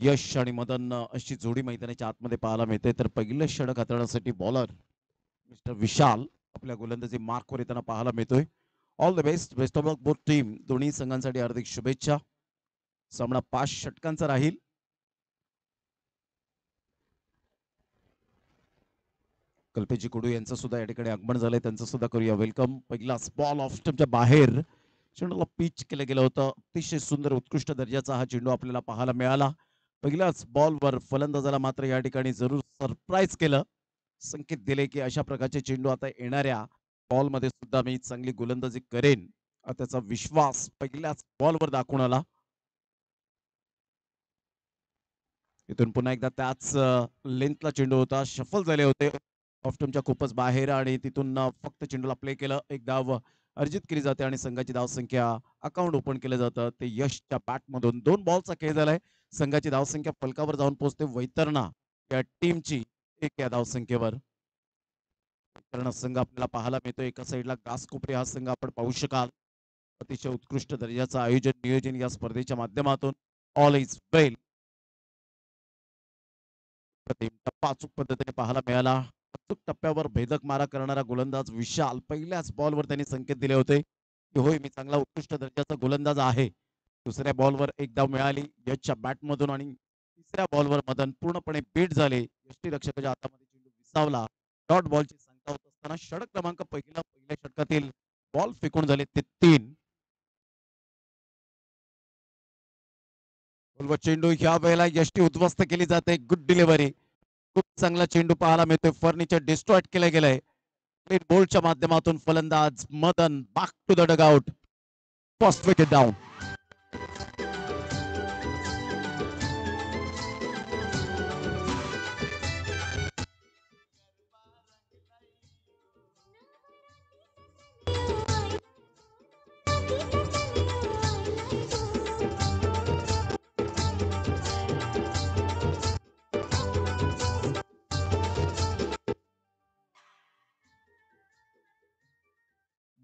यश आणि मदन अशी जोडी मैदानाच्या आतमध्ये पाहायला मिळते. तर पहिलं षटक हाताळण्यासाठी बॉलर मिस्टर विशाल आपल्या गोलंदाजी मार्कवर येताना पाहायला मिळतोय. All the best, best of luck both team. दोन्ही संघांसाठी हार्दिक शुभेच्छा. सामना 5 षटकांचा राहील. कल्पेजी कुडू यांचं सुद्धा या ठिकाणी आगमन झालंय, त्यांचं सुद्धा करूया वेलकम. पहिला बॉल ऑफ स्टंपच्या बाहेर चेंडूला पिच केलं गेलं होतं. अतिशय सुंदर उत्कृष्ट दर्जाचा हा चेंडू आपल्याला पाहायला मिळाला. पहिल्याच बॉलवर फलंदाजाला मात्र या ठिकाणी जरूर सरप्राईज केलं. संकेत दिले की अशा प्रकारचे चेंडू आता येणाऱ्या बॉलमध्ये सुद्धा मी चांगली गोलंदाजी करेन. त्याचा विश्वास पहिल्याच बॉलवर दाखवून आला. इथून पुन्हा एकदा त्याच लेंथला चेंडू होता, शफल झाले होते ऑफ स्टंपच्या खूपच बाहेर आणि तिथून फक्त चेंडूला प्ले केलं. एक धाव अर्जित केली जाते आणि संघाची धावसंख्या अकाउंट ओपन केलं जातं. ते यशच्या बॅटमधून 2 बॉलचा खेळ झालाय. संघाची धावसंख्या फलकावर जाऊन पोहोचते. वैतरणा या टीमची 1 या धावसंख्येवर. वैतरणा संघ आपल्याला पाहायला मिळतो. एका साईडला घासकोपरे हा संघ आपण पाहू शकाल. अतिशय उत्कृष्ट दर्जाचं आयोजन नियोजन या स्पर्धेच्या माध्यमातून ऑल इज वेल टप्पा अचूक पद्धतीने पाहायला मिळाला. अचूक टप्प्यावर भेदक मारा करणारा गोलंदाज विशाल पहिल्याच बॉलवर त्यांनी संकेत दिले होते की होय मी चांगला उत्कृष्ट दर्जाचा गोलंदाज आहे. दुसऱ्या बॉलवर एक धाव मिळाली यशच्या बॅटमधून आणि तिसऱ्या बॉलवर मदन पूर्णपणे बीट झाले. यष्टीरक्षकाच्या हातामध्ये चेंडू विसावला. डॉट बॉलची संख्या होत असताना षटक क्रमांक पहिल्या षटकातील बॉल फेकून झाले ते 3. चेंडू ह्या वेळेला यष्टी उद्ध्वस्त केली जाते. Good delivery. खूप चांगला चेंडू पाहायला मिळतोय. फर्निचर डिस्ट्रॉयड केलं गेलंय. क्लीन बोल्डच्या माध्यमातून फलंदाज Madan back to the dugout. First wicket down.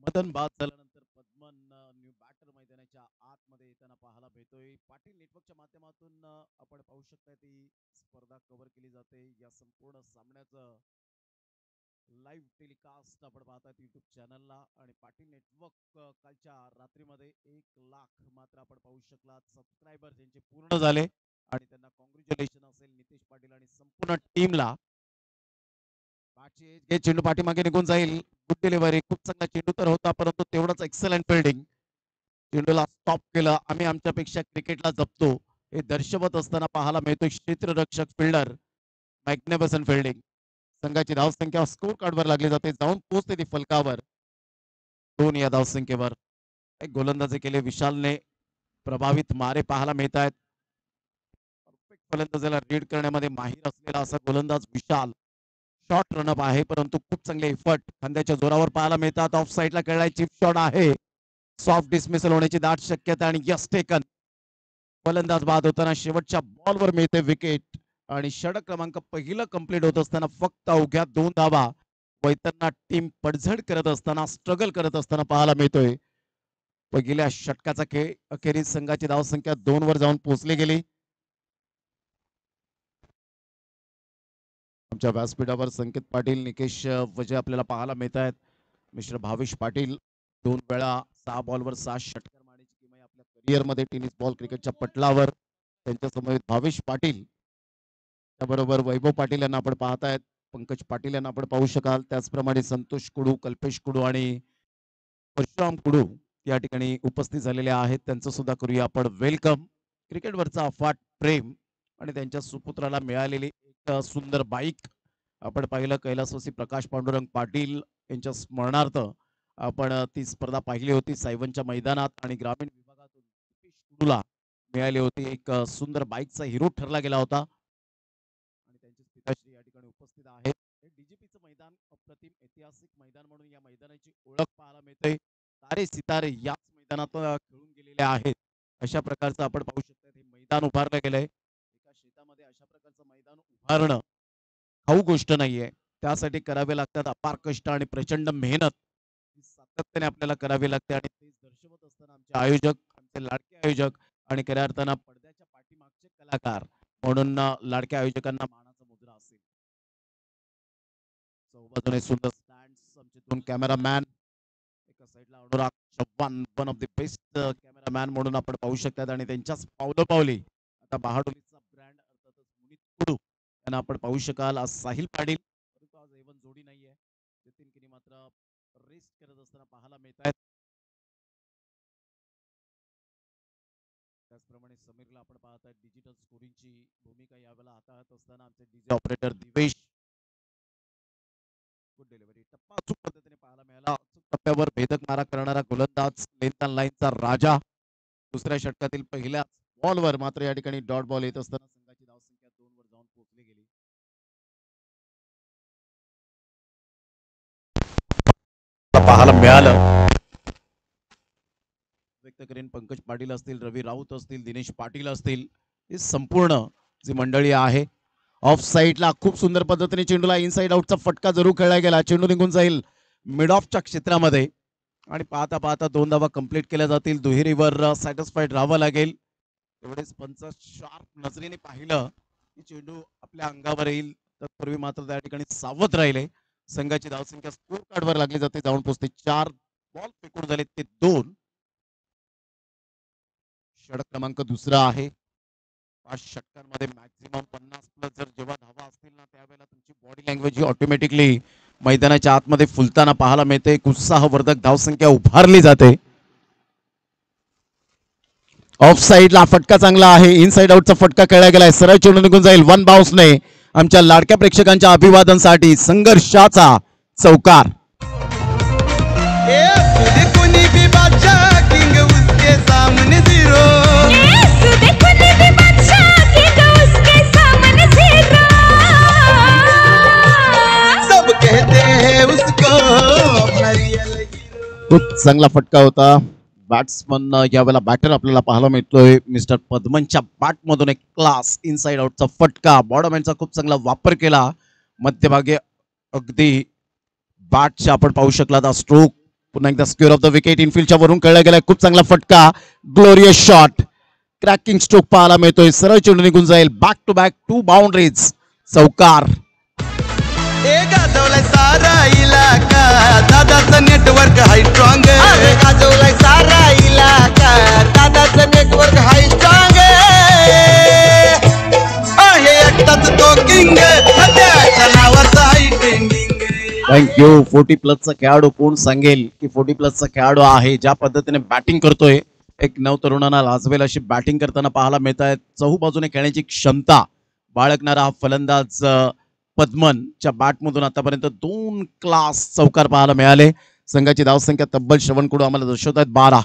Madan बाद झाल्यानंतर पद्मन न्यू बॅटर मैदानाच्या आतमध्ये येताना पाहायला मिळतोय. पाटील नेटवर्कच्या माध्यमातून आपण पाहू शकता ती स्पर्धा कव्हर केली जाते. या संपूर्ण सामन्याचं लाईव्ह टेलिकास्ट आपण पाहतात युट्यूब चॅनलला आणि पाटील नेटवर्क कालच्या रात्रीमध्ये 1 लाख मात्र आपण पाहू शकलात सबस्क्रायबर त्यांचे पूर्ण झाले आणि त्यांना कॉंग्रॅच्युलेशन असेल नितेश पाटील आणि संपूर्ण टीमला. चेंडू पाठीमागे निघून जाईल. Good delivery. खूप चांगला चेंडू तर होता परंतु तेवढाच एक्सलंट फिल्डिंग. चेंडूला स्टॉप केलं. आम्ही आमच्यापेक्षा क्रिकेटला जपतो हे दर्शवत असताना पाहायला मिळतो. क्षेत्ररक्षक फिल्डर मॅग्निफिसंट फिल्डिंग. संघाची धावसंख्या स्कोर कार्डवर लागली जाते. जाऊन पोहोचते ती फलकावर 2 या धावसंख्येवर. एक गोलंदाजी केले विशालने. प्रभावित मारे पाहायला मिळत आहेत. परफेक्ट फलंदाजाला रीड करण्यामध्ये माहीर असलेला असा गोलंदाज विशाल. शॉट रनअप आहे परंतु खूप चांगले एफर्ट खांद्याच्या जोरावर पाहायला मिळतात. ऑफ साईडला खेळलाय. चिप शॉट आहे. सॉफ्ट डिसमिसल होण्याची दाट शक्यता आणि यस टेकन. फलंदाज बाद होताना शेवटच्या बॉलवर मिळते विकेट आणि षटक क्रमांक पहिलं कंप्लीट होत असताना फक्त अवघ्या 2 धावा वैतरणा टीम पडझड करत असताना स्ट्रगल करत असताना पाहायला मिळतोय. पहिल्या षटकाचा खेळ अखेरीस संघाची धावसंख्या 2 वर जाऊन पोहोचली गेली. आमच्या व्यासपीठावर संकेत पाटील निकेश वजे आपल्याला पाहायला मिळत आहेत. मिस्टर भावेश पाटील 2 वेळा 6 बॉलवर 6 षटकार मारण्याची किमया आपल्या करिअरमध्ये टेनिस बॉल क्रिकेटच्या पटलावर. त्यांच्यासमोर भावेश पाटील त्याबरोबर वैभव पाटील यांना आपण पाहतायत. पंकज पाटील यांना आपण पाहू शकाल. त्याचप्रमाणे संतोष कुडू कल्पेश कुडू आणि परशुराम कुडू या ठिकाणी उपस्थित झालेले आहेत. त्यांचं सुद्धा करूया आपण वेलकम. क्रिकेटवरचा अफाट प्रेम आणि त्यांच्या सुपुत्राला मिळालेली एक सुंदर बाईक आपण पाहिलं. कैलासवासी प्रकाश पांडुरंग पाटील यांच्या स्मरणार्थ आपण ती स्पर्धा पाहिली होती सायवनच्या मैदानात आणि ग्रामीण विभागातून कुडूला मिळाली होती. एक सुंदर बाईकचा हिरो ठरला गेला होता आणि त्यांचे पिताश्री या ठिकाणी उपस्थित आहेत. डीजीपीचं मैदान अप्रतिम ऐतिहासिक मैदान म्हणून या मैदानाची ओळख पाहायला मिळते. तारे सितारे याच मैदानात खेळून गेलेले आहेत. अशा प्रकारचं आपण पाहू शकता हे मैदान उभारलं गेलंय. एका शेतामध्ये अशा प्रकारचं मैदान उभारणं खाऊ गोष्ट नाहीये. त्यासाठी करावे लागतात अपार कष्ट आणि प्रचंड मेहनत सातत्याने आपल्याला करावी लागते आणि ते दर्शवत असताना आमचे आयोजक आमचे लाडके आयोजक आणि खऱ्या अर्थानं पडद्याच्या पाठीमागचे कलाकार म्हणून लाडक्या आयोजकांना मानाचा मुद्रा असेल. चौबाजूने सुंदर स्टँड्स आमचे दोन कॅमेरामॅन, एका साईडला Anurag Chavan, one of the best cameraman म्हणून आपण पाहू शकतात आणि त्यांच्याच पावली आता बहाडोलीचा ब्रँड अर्थातच मुनीत कुडू यांना आपण पाहू शकाल. आज साहिल पाटील, परंतु आज एवन जोडी नाहीये. नितीन किनी मात्र रेस्ट करत असताना पाहायला मिळत आहेत. त्याचप्रमाणे समीरला आपण पाहत आहेत डिजिटल स्कोरिंगची भूमिका यावेळेला हाताळत असताना आमचे DJ operator Divesh. Good delivery, टप्पा अचूक पद्धतीने पाहायला मिळाला. अचूक टप्प्यावर भेदक मारा करणारा गोलंदाज, लेंथ लाईनचा राजा. दुसऱ्या षटकातील पहिल्याच बॉलवर मात्र या ठिकाणी डॉट बॉल येत असताना संघाची धावसंख्या 2 वर जाऊन पोहोचली गेली. पाहायला मिळालं. व्यक्त करेन पंकज पाटील असतील, रवी राऊत असतील, दिनेश पाटील असतील, ही संपूर्ण जी मंडळी आहे. ऑफ साईडला खूप सुंदर पद्धतीने चेंडूला इनसाइड आउटचा फटका जरूर खेळला गेला. चेंडू निघून जाईल मिड ऑफच्या क्षेत्रामध्ये आणि पाहता पाहता 2 धावा कंप्लीट केल्या जातील. दुहेरीवर सॅटिस्फाईड राहावं लागेल. एवढेच पंच शार्प नजरेने पाहिलं की चेंडू आपल्या अंगावर येईल, तत्पूर्वी मात्र त्या ठिकाणी सावध राहिले. संघाची धावसंख्या स्कोर कार्डवर लागली जाते, जाऊन पोहोचते. 4 बॉल फेकून झाले ते 2. षटक क्रमांक दुसरा आहे. 5 षटकांमध्ये मॅक्झिमम 50 प्लस जर जेव्हा धावा असतील ना, त्यावेळेला तुमची बॉडी लँग्वेज ही ऑटोमॅटिकली मैदानाच्या आतमध्ये फुलताना पाहायला मिळते. एक उत्साहवर्धक धावसंख्या उभारली जाते. ऑफ साईडला फटका चांगला आहे, इनसाइड आउटचा फटका खेळला गेलाय, सरळ चेंडू निघून जाईल. 1 बाउन्सने आमच्या लाडक्या प्रेक्षकांच्या अभिवादनासाठी संघर्षाचा चौकार. खूप चांगला फटका होता. बॅट्समन यावेळेला बॅटर आपल्याला पाहायला मिळतोय मिस्टर पद्मनच्या बॅट मधून एक क्लास इनसाइड आउटचा फटका. बॉडमॅनचा खूप चांगला वापर केला. मध्यभागी अगदी बॅटच्या आपण पाहू शकला स्ट्रोक. पुन्हा एकदा स्क्वेअर ऑफ द विकेट इनफिल्डच्या वरून खेळला गेला. खूप चांगला फटका, ग्लोरियस शॉट, क्रॅकिंग स्ट्रोक पाहायला मिळतोय. सरळ चेंडू निघून जाईल. बॅक टू बॅक 2 बाउंड्रीज, चौकार. सारा इलाका दादाचं नेटवर्क हाय स्ट्रॉंग. गाजवलाय सारा इलाका दादाचं नेटवर्क हाय स्ट्रॉंग. आहे एकटाच तो किंग, त्याच्या नावाचं हाय ट्रेंडिंग. थँक्यू. 40 प्लसचा खेळाडू कोण सांगेल की 40 प्लसचा खेळाडू आहे. ज्या पद्धतीने बॅटिंग करतोय, एक नवतरुणांना लाजवेल अशी बॅटिंग करताना पाहायला मिळत आहे. चहूबाजूने खेळण्याची क्षमता बाळगणारा हा फलंदाज पद्मनच्या बॅटमधून आतापर्यंत 2 क्लास चौकार पाहायला मिळाले. संघाची धावसंख्या तब्बल श्रवणकुडू आम्हाला दर्शवत आहेत 12.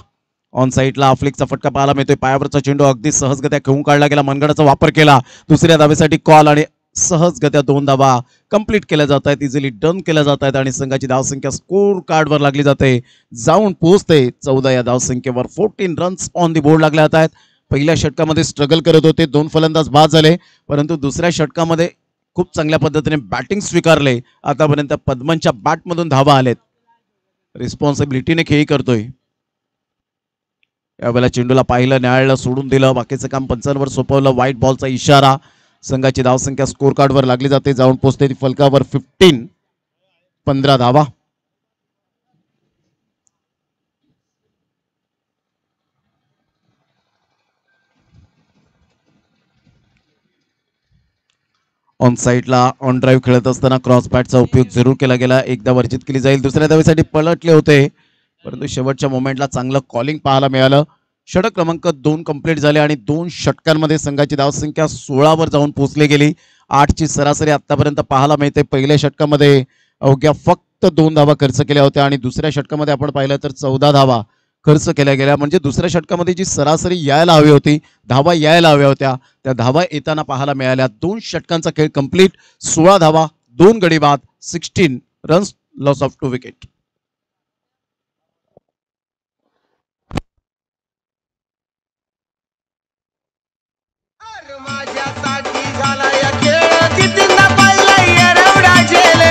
ऑन साईडला फ्लिकचा फटका पाहायला मिळतोय. पायावरचा चेंडू अगदी सहजगत्या खेळून काढला गेला. मनगडाचा वापर केला. दुसऱ्या धावेसाठी कॉल आणि सहजगत्या 2 धावा कंप्लीट केल्या जात आहेत, इझिली डन केल्या जात आहेत आणि संघाची धावसंख्या स्कोर कार्डवर लागली जाते, जाऊन पोहोचते 14 या धावसंख्येवर. 14 रन्स ऑन दी बोर्ड लागले जात आहेत. पहिल्या षटकामध्ये स्ट्रगल करत होते, 2 फलंदाज बाद झाले, परंतु दुसऱ्या षटकामध्ये खूप चांगल्या पद्धतीने बॅटिंग स्वीकारले. आतापर्यंत पद्मनच्या बॅटमधून धावा आलेत. रिस्पॉन्सिबिलिटीने खेळी करतोय. यावेळेला चेंडूला पाहिलं, न्यायालयाला सोडून दिलं, बाकीचं काम पंचांवर सोपवलं. व्हाईट बॉलचा इशारा. संघाची धावसंख्या स्कोर कार्डवर लागली जाते, जाऊन पोहोचते फलकावर 15 धावा. ऑन साईडला ऑन ड्राईव्ह खेळत असताना क्रॉस बॅटचा उपयोग जरूर केला गेला. एकदा वर्जित केली जाईल. दुसऱ्या धावेसाठी पलटले होते, परंतु शेवटच्या मोमेंटला चांगलं कॉलिंग पाहायला मिळालं. षटक क्रमांक 2 कंप्लीट झाले आणि 2 षटकांमध्ये संघाची धावसंख्या 16 वर जाऊन पोहोचली गेली. 8 ची सरासरी आतापर्यंत पाहायला मिळते. पहिल्या षटकामध्ये अवघ्या फक्त 2 धावा खर्च केल्या होत्या आणि दुसऱ्या षटकामध्ये आपण पाहिलं तर 14 धावा खर्च केल्या गेल्या. म्हणजे दुसऱ्या षटकामध्ये जी सरासरी यायला हवी होती, धावा यायला हव्या होत्या, त्या धावा येताना पाहायला मिळाल्या. 2 षटकांचा खेळ कंप्लीट. 16 धावा, 2 गडी बाद, 16 रन्स, लॉस ऑफ 2 विकेट. माझ्यासाठी झाला या खेळ, किती ना पाहिला एवढा झेल.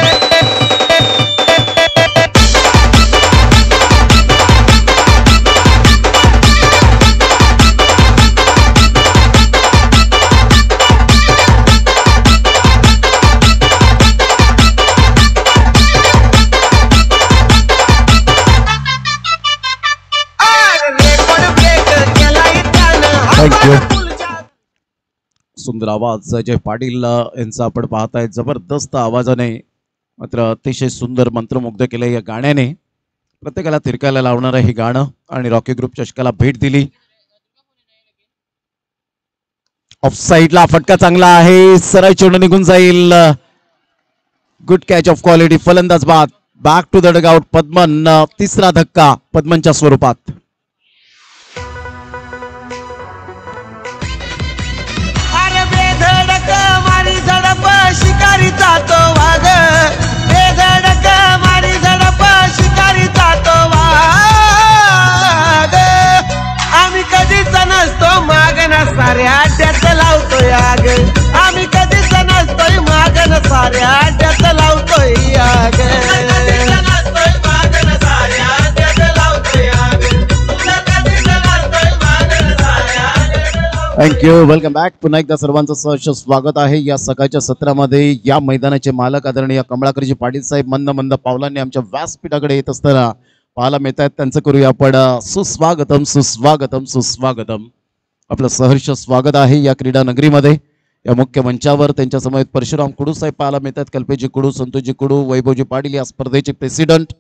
थँक्यू. सुंदर आवाज अजय पाटील यांचा आपण पाहताय. जबरदस्त आवाजाने मात्र अतिशय सुंदर मंत्रमुग्ध केलं या गाण्याने. प्रत्येकाला तिरकायला लावणारं हे गाणं आणि रॉकी ग्रुप चषकाला भेट दिली. ऑफ साइडला फटका चांगला आहे. सरळ चेंडू निघून जाईल. Good catch of quality. फलंदाज बाद. Back to the dugout. Padman. तिसरा धक्का पद्मनच्या स्वरूपात. शिकारीचा तो वाघ. बेधडक मारी झडप शिकारीचा तो वाघ. आम्ही कधीच नसतो मागण साऱ्या अड्ड्यात लावतोय आग. आम्ही कधीच नसतोय मागण साऱ्या अड्ड्यात लावतोय आग. थँक्यू. Welcome back. पुन्हा एकदा सर्वांचं सहर्ष स्वागत आहे या सकाळच्या सत्रामध्ये. या मैदानाचे मालक आदरणीय कमळाकरजी पाटील साहेब मंद मंद पावलांनी आमच्या व्यासपीठाकडे येत असताना पाहायला मिळत आहेत. त्यांचं करूया आपण सुस्वागतम सुस्वागतम सुस्वागतम. आपलं सहर्ष स्वागत आहे या क्रीडा नगरीमध्ये. या मुख्य मंचावर त्यांच्या समवेत परशुराम कुडू साहेब पाहायला मिळतात. कल्पेशजी कुडू, संतोषजी कुडू, वैभवजी पाटील या स्पर्धेचे प्रेसिडेंट.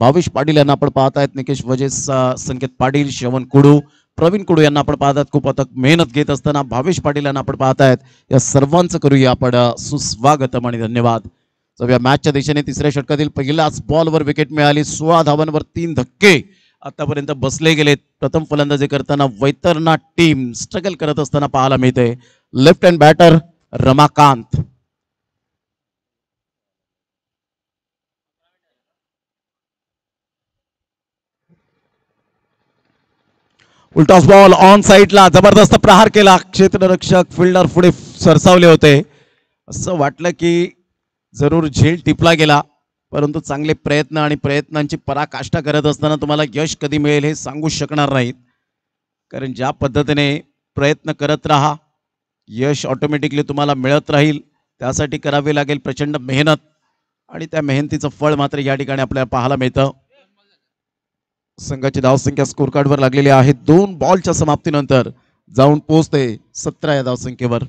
भावेश पाटील यांना आपण पाहत आहेत. निकेश वजे, संकेत पाटील, श्रवण कुडू, प्रवीण कुडू यांना आपण पाहतात. खूप अथक मेहनत घेत असताना भावेश पाटील यांना आपण पाहतायत. या सर्वांचं करूया आपण सुस्वागतम आणि धन्यवाद. या मॅचच्या दिशेने तिसऱ्या षटकातील पहिल्याच बॉलवर विकेट मिळाली. 16 धावांवर 3 धक्के आतापर्यंत बसले गेलेत. प्रथम फलंदाजी करताना वैतरणा टीम स्ट्रगल करत असताना पाहायला मिळते. Left hand batter Ramakant. उलटॉस बॉल ऑन साईडला जबरदस्त प्रहार केला. क्षेत्ररक्षक फिल्डर पुढे सरसावले होते. असं वाटलं की जरूर झेल टिपला गेला, परंतु चांगले प्रयत्न आणि प्रयत्नांची पराकाष्ठा करत असताना तुम्हाला यश कधी मिळेल हे सांगू शकणार नाहीत. कारण ज्या पद्धतीने प्रयत्न करत राहा, यश ऑटोमॅटिकली तुम्हाला मिळत राहील. त्यासाठी करावी लागेल प्रचंड मेहनत आणि त्या मेहनतीचं फळ मात्र या ठिकाणी आपल्याला पाहायला मिळतं. संघाची धावसंख्या स्कोर कार्डवर लागलेली आहे. 2 बॉलच्या समाप्तीनंतर जाऊन पोहोचते 17 या धावसंख्येवर.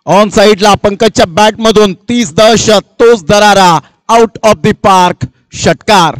ऑन साइडला पंकजच्या बॅट मधून 30 दहशत, तोच दरारा, आउट ऑफ द पार्क, षटकार.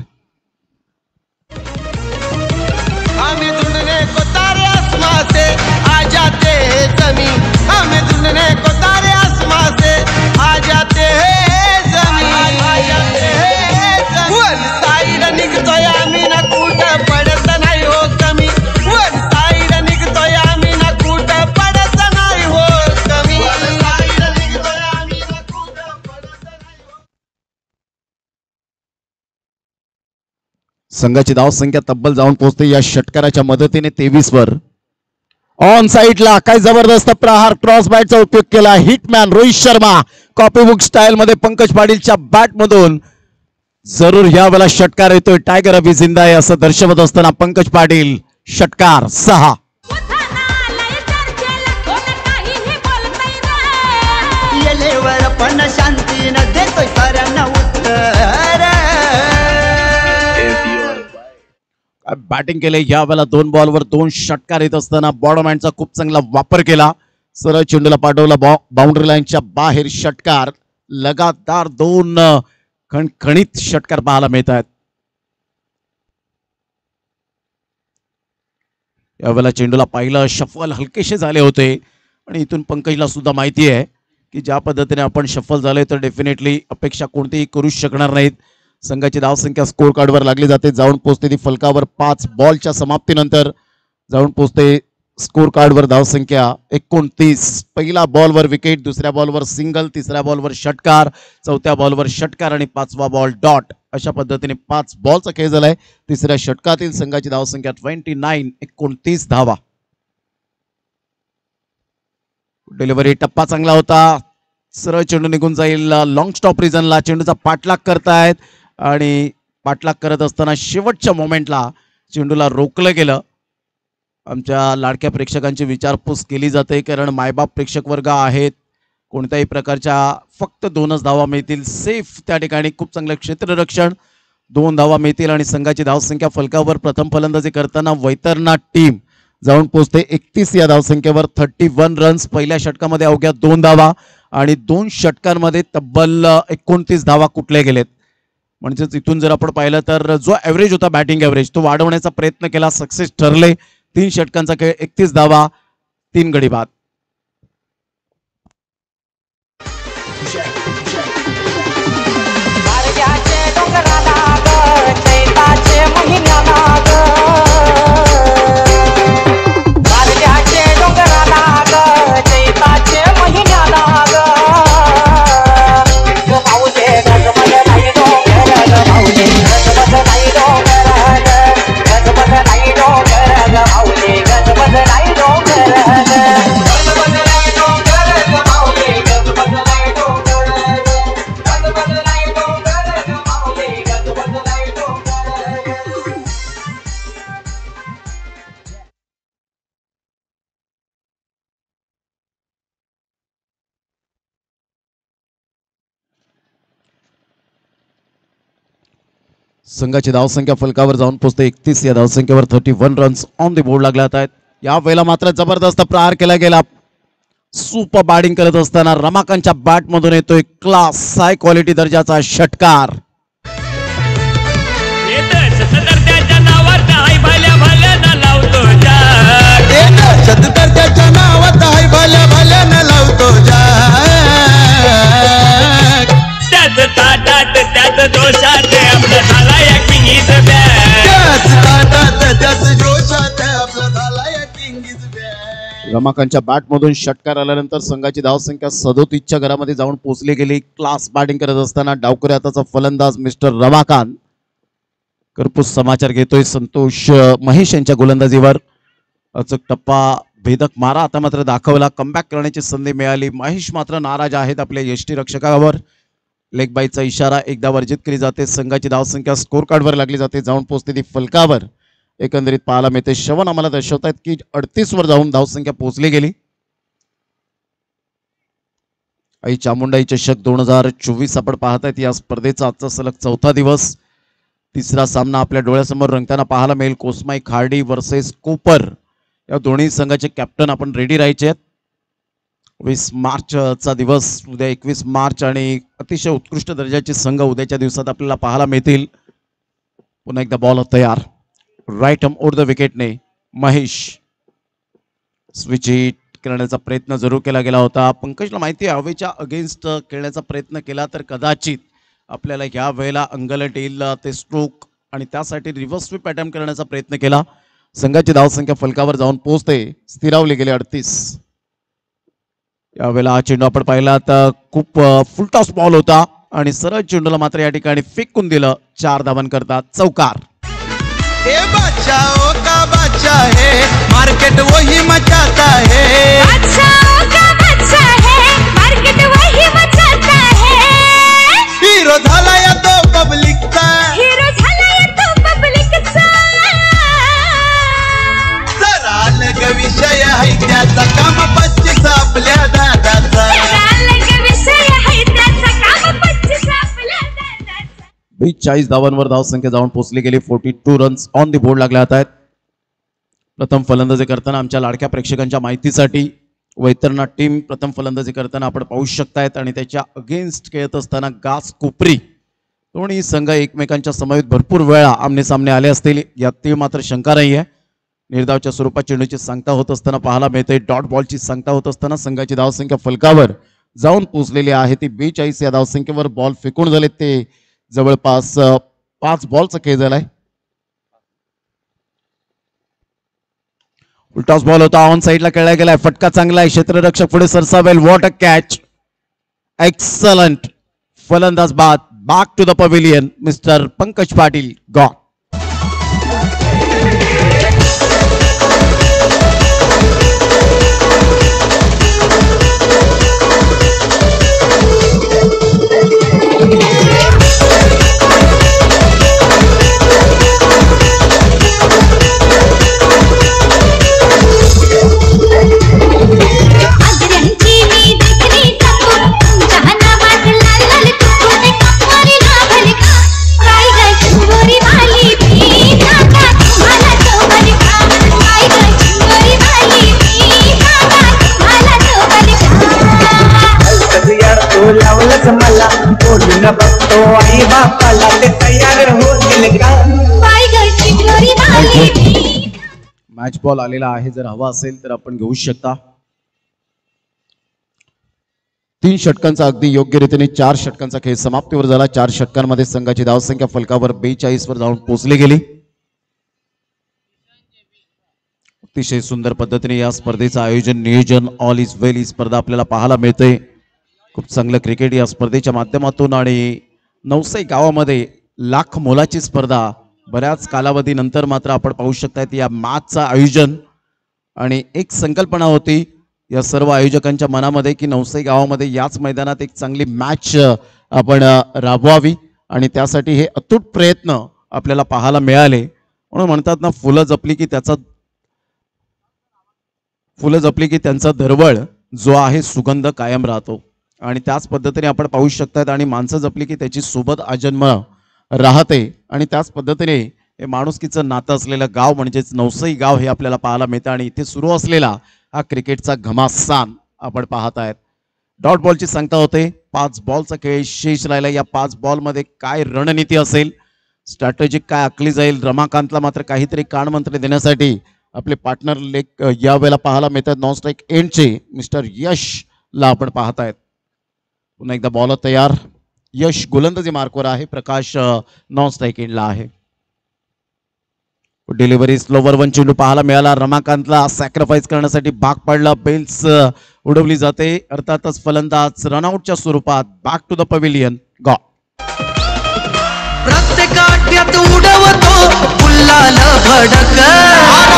हमें ढूंढने को तारे आसमां से आ जाते हैं जमीन. हमें ढूंढने को तारे आसमां से आ जाते हैं जमीन. आ जाते हैं जमीन. वन साइड निघतोय आम्ही ना कुठं पडत नाही हो कमी. वन साइड निघतोय आम्ही ना कुठं पडत नाही हो कमी. वन साइड निघतोय आम्ही ना कुठं पडत नाही हो. संघाची धावसंख्या तब्बल जाऊन पोहोचते या षटकाराच्या मदतीने 23 वर. ऑन साइडला काय जबरदस्त प्रहार, क्रॉस बॅटचा उपयोग केला. Hitman Rohit Sharma copybook style मध्ये पंकज पाटीलच्या बॅट मधून जरूर यावेळेला षटकार येतोय. टायगर अभि जिंदा आहे असं दर्शवत असताना पंकज पाटील. षटकार 6. येलेवर पण शांतीनं देतोय साऱ्यांना उत्तर. बॅटिंग केले यावेळेला 2 बॉलवर 2 षटकार येत असताना बॉटम हँडचा खूप चांगला वापर केला. सरळ चेंडूला पाठवला बाउंड्री लाईनच्या बाहेर. षटकार. लगातार 2 खणखणीत षटकार पाहायला मिळत आहेत. यावेळेला चेंडूला पाहिलं, शफल हलकेसे झाले होते आणि इथून पंकजला सुद्धा माहिती आहे की ज्या पद्धतीने आपण शफल झाले तर डेफिनेटली अपेक्षा कोणतीही करू शकणार नाहीत. संघाची धावसंख्या स्कोर कार्डवर लागली जाते. जाऊन पोहोचते ती फलकावर 5 बॉलच्या समाप्तीनंतर. जाऊन पोहोचते स्कोर कार्डवर धावसंख्या 29. पहिला बॉलवर विकेट, दुसऱ्या बॉलवर सिंगल, तिसऱ्या बॉलवर षटकार, चौथ्या बॉलवर षटकार आणि 5वा बॉल डॉट. अशा पद्धतीने 5 बॉलचा खेळ झालाय. तिसऱ्या षटकातील संघाची धावसंख्या 29 धावा. डिलिव्हरी टप्पा चांगला होता. सरळ चेंडू निघून जाईल लॉंग स्टॉप रिजनला. चेंडूचा पाठलाग करतायत आणि पाठलाग करत असताना शेवटच्या मोमेंटला चेंडूला रोखलं गेलं. आमच्या लाडक्या प्रेक्षकांची विचारपूस केली जाते कारण मायबाप प्रेक्षक वर्ग आहेत. कोणत्याही प्रकारच्या फक्त 2च धावा मिळतील. सेफ त्या ठिकाणी खूप चांगलं क्षेत्ररक्षण. 2 धावा मिळतील आणि संघाची धावसंख्या फलकावर प्रथम फलंदाजी करताना वैतरणा टीम जाऊन पोहोचते 31 या धावसंख्येवर. 31 रन्स. पहिल्या षटकामध्ये अवघ्या 2 धावा आणि 2 षटकांमध्ये तब्बल 29 धावा कुठले गेलेत. म्हणजेच इथून जर आपण पाहिलं तर जो ॲव्हरेज होता बॅटिंग ॲव्हरेज तो वाढवण्याचा प्रयत्न केला, सक्सेस ठरले. 3 षटकांचा खेळ, 31 धावा, 3 गडी बाद. संघाची धावसंख्या फलकावर जाऊन पोहोचते 31 या धावसंख्येवर. 31 रन्स ऑन द बोर्ड लागले आहेत. या वेळेला मात्र जबरदस्त प्रहार केला गेला. सुपर बॅटिंग करत असताना रमाकांतच्या बॅट मधून येतोय क्लास हाय क्वालिटी दर्जाचा षटकार. रमाकांतच्या बॅट मधून षटकार आल्यानंतर संघाची धावसंख्या 37च्या घरामध्ये जाऊन पोहोचली गेली. क्लास बॅटिंग करत असताना डावखुऱ्या हाताचा फलंदाज मिस्टर रमाकांत. करपूस समाचार घेतोय संतोष महेश यांच्या गोलंदाजीवर. अचूक टप्पा, भेदक मारा आता मात्र दाखवला. कमबॅक करण्याची संधी मिळाली. महेश मात्र नाराज आहेत आपल्या यष्टीरक्षकावर. लेग बाईचा इशारा, एकदा वर्जित केली जाते. संघाची धावसंख्या स्कोर कार्डवर लागली जाते, जाऊन पोहोचते ती फलकावर. एकंदरीत पाहायला मिळते. श्रवण आम्हाला दर्शवतात की 38 वर जाऊन धावसंख्या पोहोचली गेली. आई चामुंडाई चषक 2024 आपण पाहतायत. या स्पर्धेचा आजचा सलग 4था दिवस. 3रा सामना आपल्या डोळ्यासमोर रंगताना पाहायला मिळेल. कोसमाई खार्डी वर्सेस कोपर. या दोन्ही संघाचे कॅप्टन आपण रेडी राहायचे आहेत. 20 मार्चचा दिवस उद्या 21 मार्च आणि अतिशय उत्कृष्ट दर्जाचे संघ उद्याच्या दिवसात आपल्याला पाहायला मिळतील. पुन्हा एकदा बॉल तयार. राईट आर्म ओव्हर द विकेटने महेश स्विच हिट करण्याचा प्रयत्न जरूर केला गेला होता. पंकजला माहिती आहे हवेच्या अगेन्स्ट खेळण्याचा प्रयत्न केला तर कदाचित आपल्याला ह्या वेळेला अंगलट येईल ते स्ट्रोक आणि त्यासाठी रिव्हर्स स्वीप अटेम्प्ट करण्याचा प्रयत्न केला. संघाची धावसंख्या फलकावर जाऊन पोहोचते, स्थिरावली गेले 38. यावेळेला हा चेंडू आपण पाहिला तर खूप फुलटॉस बॉल होता आणि सरळ चेंडूला मात्र या ठिकाणी फेकून दिलं. 4 धावांकरता चौकार. बादशाहों का बादशाह है, मार्केट वही मचाता है. बादशाहों का बादशाह है, मार्केट वही मचाता है. हीरो झाला या तो पब्लिकचा, हीरो झाला या तो पब्लिकचा. जरा अलग विषय आहे त्याचा, काम 25 आपल्या दादाचा. जरा अलग विषय आहे त्याचा, काम 25 आपल्या दादाचा. 42 धावांवर धावसंख्या जाऊन पोहोचली गेली. 42 रन्स ऑन द बोर्ड लागल्या आहेत. प्रथम फलंदाजी करताना आमच्या लाडक्या प्रेक्षकांच्या माहितीसाठी वैतरणा टीम प्रथम फलंदाजी करताना आपण पाहू शकतायत आणि त्याच्या अगेन्स्ट खेळत असताना गास कोपरी. दोन्ही संघ एकमेकांच्या समवेत भरपूर वेळा आमने सामने आले असतील यात मात्र शंका नाही आहे. निर्धावच्या स्वरूपात चेंडूची सांगता होत असताना पाहायला मिळते. डॉट बॉलची सांगता होत असताना संघाची धावसंख्या फलकावर जाऊन पोहोचलेली आहे ती 42 या धावसंख्येवर. बॉल फेकून झाले ते जवळपास 5 बॉलचा खेळ झालाय. उलटॉस बॉल होता, ऑन साइडला खेळला गेलाय. फटका चांगला आहे, क्षेत्ररक्षक पुढे सरसावेल. व्हॉट अ कॅच, एक्सलंट फलंदाज बाद. Back to the pavilion mister Pankaj Patil. Gone. बोलून बघतो आई बापाला ते तयार होतील का मॅच बॉल आलेला आहे, जर हवा असेल तर आपण घेऊ शकता. 3 षटकांचा अगदी योग्य रीतीने 4 षटकांचा खेळ समाप्तीवर झाला. 4 षटकांमध्ये संघाची धावसंख्या फलकावर 42 वर जाऊन पोहोचली गेली. अतिशय सुंदर पद्धतीने या स्पर्धेचं आयोजन, नियोजन, ऑल इज वेल ही स्पर्धा आपल्याला पाहायला मिळते. खूप चांगलं क्रिकेट या स्पर्धेच्या माध्यमातून आणि नवसाई गावामध्ये लाख मोलाची स्पर्धा. बऱ्याच कालावधीनंतर मात्र आपण पाहू शकतात या मॅचचं आयोजन आणि एक संकल्पना होती या सर्व आयोजकांच्या मनामध्ये की नवसाई गावामध्ये याच मैदानात एक चांगली मॅच आपण राबवावी आणि त्यासाठी हे अतूट प्रयत्न आपल्याला पाहायला मिळाले. म्हणून म्हणतात ना, फुलं जपली की त्यांचा दरवळ जो आहे सुगंध कायम राहतो आणि त्याच पद्धतीने आपण पाहू शकतात. आणि माणसं जपली की त्याची सोबत आजन्म राहते आणि त्याच पद्धतीने हे माणुसकीचं नातं असलेलं गाव म्हणजेच नवसाई गाव हे आपल्याला पाहायला मिळतं. आणि इथे सुरू असलेला हा क्रिकेटचा घमासान आपण पाहत आहेत. डॉट बॉलची सांगता होते. 5 बॉलचा खेळ शेष राहिला. या 5 बॉलमध्ये काय रणनीती असेल, स्ट्रॅटेजिक काय आखली जाईल. रमाकांतला मात्र काहीतरी कानमंत्र देण्यासाठी आपले पार्टनर लेग यावेळेला पाहायला मिळतात. नॉन स्ट्राईक एंडचे मिस्टर यशला आपण पाहत आहेत. पुन्हा एकदा बॉलर तयार. यश गोलंदाजी मार्कवर आहे, प्रकाश नॉन स्ट्राईक एंडला आहे. डिलिव्हरी स्लोवर 1 चेंडू पाहायला मिळाला. रमाकांतला सॅक्रिफाईस करण्यासाठी भाग पडला. बेल्स उडवली जाते. अर्थातच फलंदाज रनआउटच्या स्वरूपात बॅक टू द पवेलियन. गॉ प्रत्येक आट्यात उडवतो गुलाल भडक,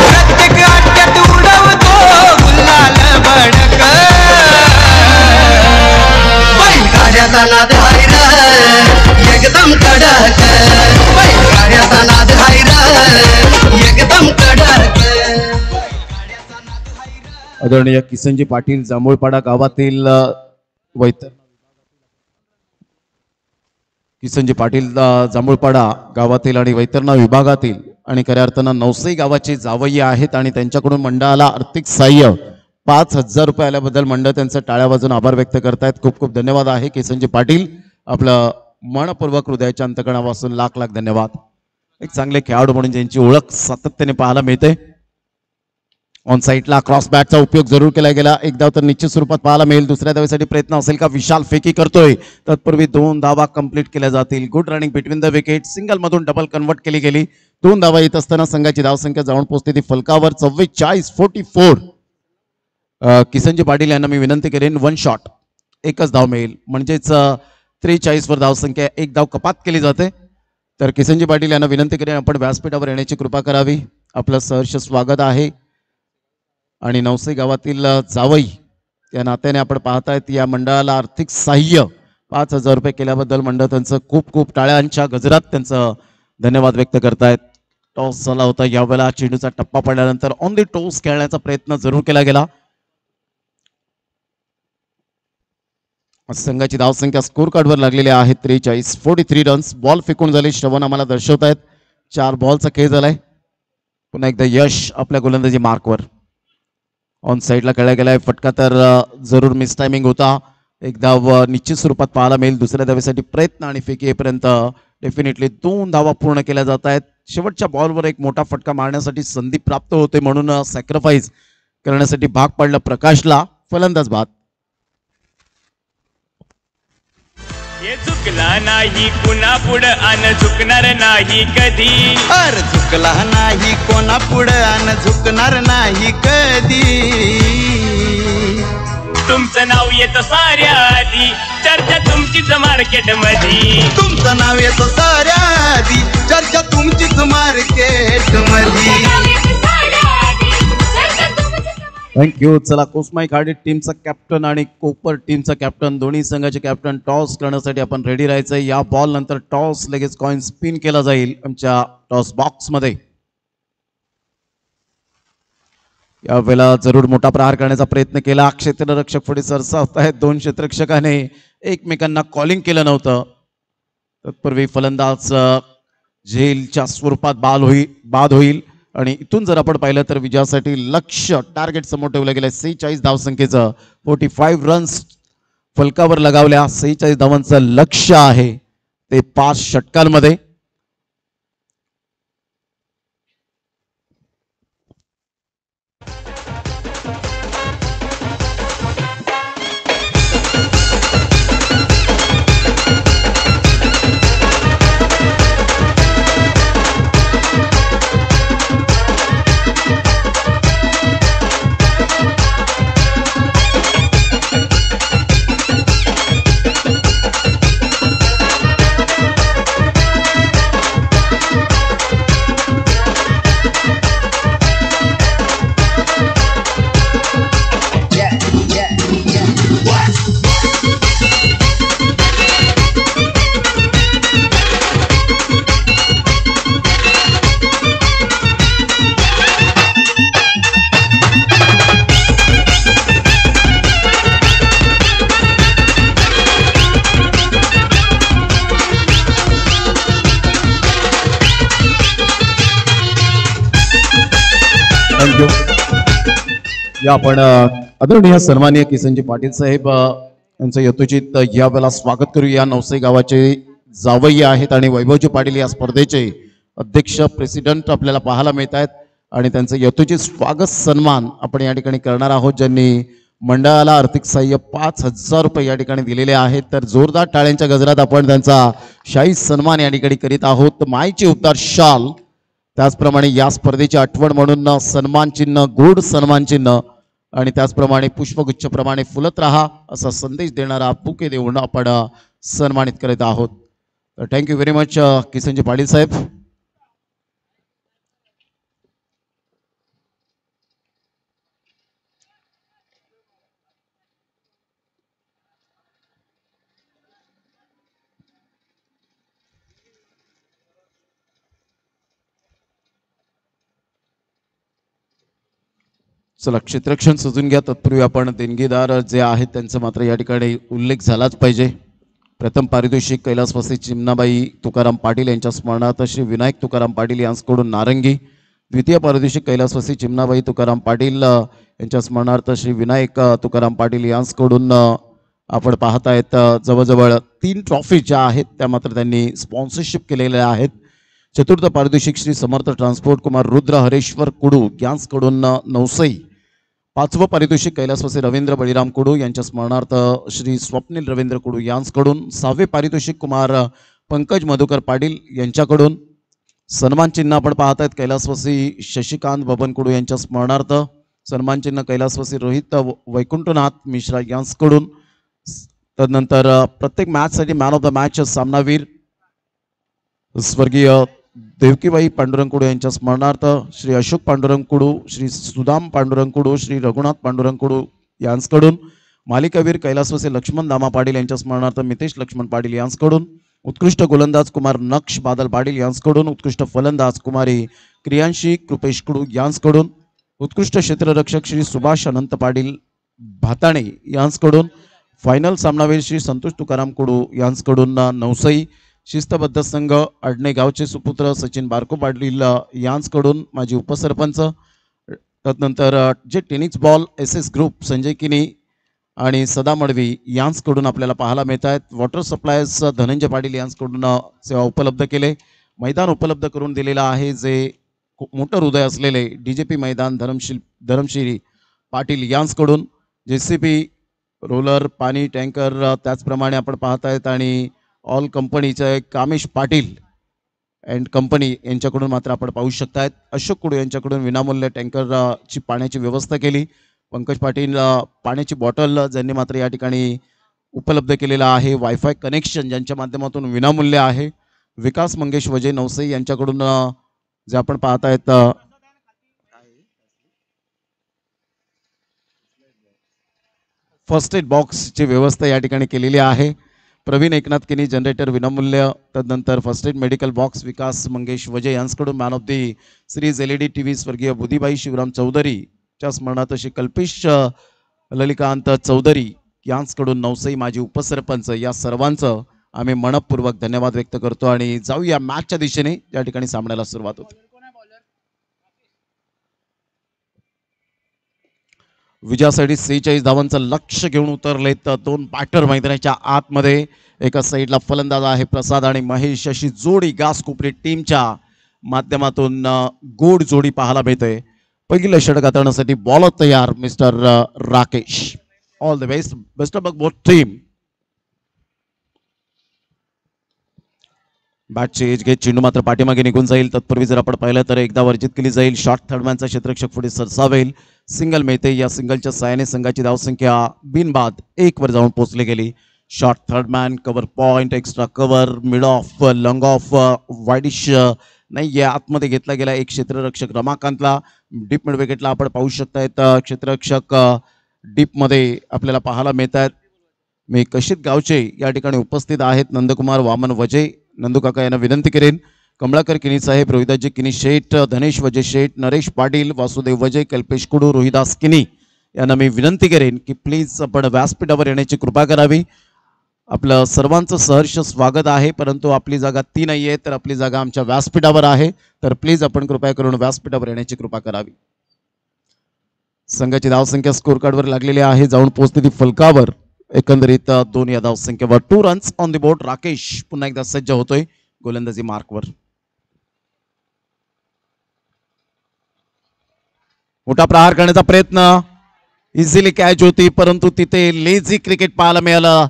प्रत्येक आट्यात उडवतो गुलाल भडक. बैलगाड्याचा नाद हाय रे एकदम कडक, बैलगाड्याचा नाद हाय रे एकदम कडक. आदरणीय किसनजी पाटील जांभूळपाडा गावातील किसनजी पाटील जांभूळपाडा गावातील आणि वैतरणा विभागातील आणि खऱ्या अर्थानं नवसाई गावाचे जावई आहेत आणि त्यांच्याकडून मंडळाला आर्थिक सहाय्य 5,000 रुपये आल्याबद्दल मंडळ त्यांचं टाळ्या वाजून आभार व्यक्त करतायत. खूप खूप धन्यवाद आहे किसनजी पाटील. आपलं मनपूर्वक हृदयाच्या अंतकणापासून लाख लाख धन्यवाद. एक चांगले खेळाडू म्हणून ज्यांची ओळख सातत्याने पाहायला मिळते. ऑन साईडला क्रॉस बॅटचा उपयोग जरूर केला गेला. एक धाव तर निश्चित स्वरूपात पाहायला मिळेल. दुसऱ्या धावेसाठी प्रयत्न असेल का? विशाल फेकी करतोय. तत्पूर्वी 2 धावा कंप्लीट केल्या जातील. Good running between the wicket. Single मधून डबल कन्वर्ट केली गेली. 2 धावा येत असताना संघाची धावसंख्या जाऊन पोहोचते ती फलकावर 44-44. किसनजी पाटील यांना मी विनंती करेन 1 शॉट, एकच धाव मिळेल म्हणजेच 43 वर धावसंख्या 1 धाव कपात केली जाते. तर किसनजी पाटील यांना विनंती करेन आपण व्यासपीठावर येण्याची कृपा करावी. आपलं सहर्ष स्वागत आहे. आणि नवसाई गावातील जावई या नात्याने आपण पाहतायत या मंडळाला आर्थिक सहाय्य 5,000 रुपये केल्याबद्दल मंडळ त्यांचं खूप खूप टाळ्यांच्या गजरात त्यांचं धन्यवाद व्यक्त करतायत. टॉस झाला होता. यावेळेला चेंडूचा टप्पा पडल्यानंतर ऑन दी टॉस खेळण्याचा प्रयत्न जरूर केला गेला. संघाची धावसंख्या स्कोर कार्डवर लागलेली आहे 43 रन्स. बॉल फेकून झाले. श्रवण आम्हाला दर्शवतायत 4 बॉलचा खेळ झालाय. पुन्हा एकदा यश आपल्या गोलंदाजी मार्कवर. ऑन साईडला खेळला गेलाय. फटका तर जरूर मिस टायमिंग होता. एक धाव निश्चित स्वरूपात पाहायला मिळेल. दुसऱ्या धावेसाठी प्रयत्न आणि फेकी येईपर्यंत डेफिनेटली 2 धावा पूर्ण केल्या जात आहेत. शेवटच्या बॉलवर एक मोठा फटका मारण्यासाठी संधी प्राप्त होते म्हणून सॅक्रिफाईस करण्यासाठी भाग पडला प्रकाशला. फलंदाज बाद. हे चुकला नाही कुणा पुढं अन झुकणार नाही कधी. अर झुकला नाही कोणा पुढं अन झुकणार नाही कधी. तुमचं नाव येतं साऱ्या आधी, चर्चा तुमचीच मार्केट मध्ये. तुमचं नाव येतं साऱ्या आधी, चर्चा तुमचीच मार्केट मध्ये. थँक्यू. चला कोस्माई खाडी टीमचा कॅप्टन आणि कोपर टीमचा कॅप्टन दोन्ही संघाचे कॅप्टन टॉस करण्यासाठी आपण रेडी राहायचं. या बॉल नंतर टॉस लगेच कॉइन स्पिन केला जाईल आमच्या टॉस बॉक्स मध्ये. यावेळेला जरूर मोठा प्रहार करण्याचा प्रयत्न केला. क्षेत्ररक्षक पुढे सरसावत आहेत. 2 क्षेत्ररक्षकाने एकमेकांना कॉलिंग केलं नव्हतं. तत्पूर्वी फलंदाज झेलच्या स्वरूपात बाद होईल आणि इथून जर आपण पाहिलं तर विजयासाठी लक्ष्य टार्गेट समोर ठेवलं गेलं. 46 धावसंख्येचं 45 रन्स फलकावर लगावल्या. 46 धावांचं लक्ष्य आहे ते 5 षटकांमध्ये. थँक्यू. या आपण आदरणीय सन्माननीय किसनजी पाटील साहेब यांचं यथोचित या वेळेला स्वागत करूया. नवसई गावाचे जावई आहेत आणि वैभवजी पाटील या स्पर्धेचे अध्यक्ष प्रेसिडेंट आपल्याला पाहायला मिळत आहेत आणि त्यांचं यथोचित स्वागत सन्मान आपण या ठिकाणी करणार आहोत. ज्यांनी मंडळाला आर्थिक सहाय्य 5,000 रुपये या ठिकाणी दिलेले आहेत. तर जोरदार टाळ्यांच्या गजरात आपण त्यांचा शाही सन्मान या ठिकाणी करीत आहोत. माईची उबदार शाल, त्याचप्रमाणे या स्पर्धेची आठवण म्हणून सन्मान चिन्ह, गोड सन्मान चिन्ह आणि त्याचप्रमाणे पुष्पगुच्छ प्रमाणे फुलत राहा असा संदेश देणारा बुके देऊन आपण सन्मानित करत आहोत. तर thank you very much Kisanji Patil साहेब. चला क्षेत्ररक्षण सजून घ्या. तत्पूर्वी आपण देणगीदार जे आहेत त्यांचा मात्र या ठिकाणी उल्लेख झालाच पाहिजे. प्रथम पारितोषिक कैलासवासी चिमणाबाई तुकाराम पाटील यांच्या स्मरणार्थ श्री विनायक तुकाराम पाटील यांच्याकडून नारंगी. द्वितीय पारितोषिक कैलासवासी चिमणाबाई तुकाराम पाटील यांच्या स्मरणार्थ श्री विनायक तुकाराम पाटील यांच्याकडून आपण पाहत आहेत जवळजवळ 3 ट्रॉफी ज्या आहेत त्या मात्र त्यांनी स्पॉन्सरशिप केलेल्या आहेत. चतुर्थ पारितोषिक श्री समर्थ ट्रान्सपोर्ट कुमार रुद्र हरेश्वर कुडू यांच्याकडून नवसई. 5वं पारितोषिक कैलासवासी रवींद्र बळीराम कुडू यांच्या स्मरणार्थ श्री स्वप्नील रवींद्र कुडू यांच्याकडून. 6वे पारितोषिक कुमार पंकज मधुकर पाटील यांच्याकडून. सन्मान चिन्ह आपण पाहत आहेत कैलासवासी शशिकांत बबन कुडू यांच्या स्मरणार्थ. सन्मान चिन्ह कैलासवासी रोहित वैकुंठनाथ मिश्रा यांच्याकडून. तदनंतर प्रत्येक मॅचसाठी मॅन ऑफ द मॅच सामनावीर स्वर्गीय देवकीबाई पांडुरंग कुडू यांच्या स्मरणार्थ श्री अशोक पांडुरंग कुडू, श्री सुदाम पांडुरंग कुडू, श्री रघुनाथ पांडुरंग कुडू यांच्याकडून. मालिकावीर कैलासवासी लक्ष्मण दामा पाटील यांच्या स्मरणार्थ मितेश लक्ष्मण पाटील यांच्याकडून. उत्कृष्ट गोलंदाज कुमार नक्ष बादल पाटील यांच्याकडून. उत्कृष्ट फलंदाज कुमारी क्रियांशी कृपेश कुडू यांच्याकडून. उत्कृष्ट क्षेत्ररक्षक श्री सुभाष अनंत पाटील भाताणे यांच्याकडून. फायनल सामनावीर श्री संतोष तुकाराम कुडू यांच्याकडून नवसई. शिस्तबद्ध संघ अडणे गावचे सुपुत्र सचिन बारको पाटील यांच्याकडून माजी उपसरपंच. तदनंतर जे tennis ball SS group Sanjay किनी आणि सदा मडवी यांच्याकडून आपल्याला पाहायला मिळत आहेत. वॉटर सप्लायर्स धनंजय पाटील यांच्याकडून सेवा उपलब्ध केले. मैदान उपलब्ध करून दिलेलं आहे जे मोठं हृदय असलेले DJP मैदान धरमशिरी पाटील यांच्याकडून. JCB रोलर, पाणी टँकर त्याचप्रमाणे आपण पाहत आहेत आणि ऑल कंपनीचे कामेश पाटील अँड कंपनी यांच्याकडून मात्र आपण पाहू शकतायत. अशोक कुडू यांच्याकडून विनामूल्य टँकरची पाण्याची व्यवस्था केली. पंकज पाटील पाण्याची बॉटल ज्यांनी मात्र या ठिकाणी उपलब्ध केलेला आहे. वायफाय कनेक्शन ज्यांच्या माध्यमातून विनामूल्य आहे. विकास मंगेश वजे नवसई यांच्याकडून जे आपण पाहत आहेत फर्स्ट एड बॉक्सची व्यवस्था या ठिकाणी केलेली आहे. प्रवीण एकनाथ किनी जनरेटर विनामूल्य. तदनंतर फर्स्ट एड मेडिकल बॉक्स विकास मंगेश वजे यांच्याकडून. Man of the series LED TV स्वर्गीय बुधीबाई शिवराम चौधरी च्या स्मरणार्थ श्री कल्पेश ललिकांत चौधरी यांच्याकडून नवसई माजी उपसरपंच. या सर्वांचं आम्ही मनपूर्वक धन्यवाद व्यक्त करतो आणि जाऊया मॅचच्या दिशेने या ठिकाणी सामन्याला सुरुवात होते. विजयासाठी 46 धावांचं लक्ष घेऊन उतरलेत दोन बॅटर मैदानाच्या आतमध्ये. एका साईडला फलंदाज आहे प्रसाद आणि महेश, अशी जोडी घासकोपरी टीमच्या माध्यमातून गोड जोडी पाहायला मिळते. पहिलं षटक हाताळण्यासाठी बॉलर तयार mister Rakesh. All the best, best of luck both team. बॅटची एज घेत चेंडू मात्र पाठीमागे निघून जाईल. तत्पूर्वी जर आपण पाहिलं तर एकदा वर्जित केली जाईल. शॉट थर्डमॅनचा क्षेत्ररक्षक पुढे सरसावेल. सिंगल मिळते. या सिंगलच्या सहाय्याने संघाची धावसंख्या बिनबाद 1 वर जाऊन पोहोचली गेली. Shot third man, cover point, extra cover, mid off, long of, widish नाही आहे. आतमध्ये घेतला गेला एक क्षेत्ररक्षक रमाकांतला. डीप मिड विकेटला आपण पाहू शकतायत क्षेत्ररक्षक डीपमध्ये आपल्याला पाहायला मिळत आहेत. मी कशित गावचे या ठिकाणी उपस्थित आहेत. नंदकुमार वामन वजे, नंदू काका यांना विनंती करेन. कमळाकर किनी साहेब, रोहिदासजी किनी शेठ, धनेश वजे शेठ, नरेश पाटील, वासुदेव वजे, कल्पेश कुडू, रोहिदास किनी यांना मी विनंती करेन की प्लीज आपण व्यासपीठावर येण्याची कृपा करावी. आपलं सर्वांचं सहर्ष स्वागत आहे, परंतु आपली जागा ती नाही आहे, तर आपली जागा आमच्या व्यासपीठावर आहे. तर प्लीज आपण कृपया करून व्यासपीठावर येण्याची कृपा करावी. संघाची धावसंख्या स्कोर कार्डवर लागलेली आहे. जाऊन पोहोचते ती फलकावर. एकंदरीत 2 या धावसंख्येवर 2 runs on the board. Rakesh पुन्हा एकदा सज्ज होतोय गोलंदाजी मार्कवर. मोठा प्रहार करण्याचा प्रयत्न, इझिली कॅच होती, परंतु तिथे लेझी क्रिकेट पाहायला मिळालं.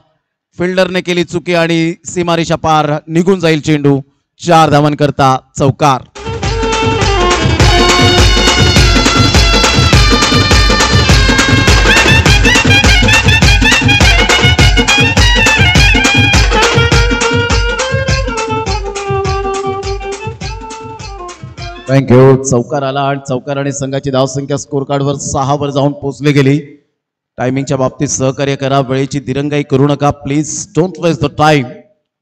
फिल्डरने केली चुकी आणि सीमारेषा पार निघून जाईल चेंडू. 4 धावांकरता चौकार. थँक्यू. चौकार आला आणि चौकाराने संघाची धावसंख्या स्कोर कार्डवर 6 वर जाऊन पोहोचली गेली. टायमिंगच्या बाबतीत सहकार्य करा. वेळेची दिरंगाई करू नका please. Don't waste the time.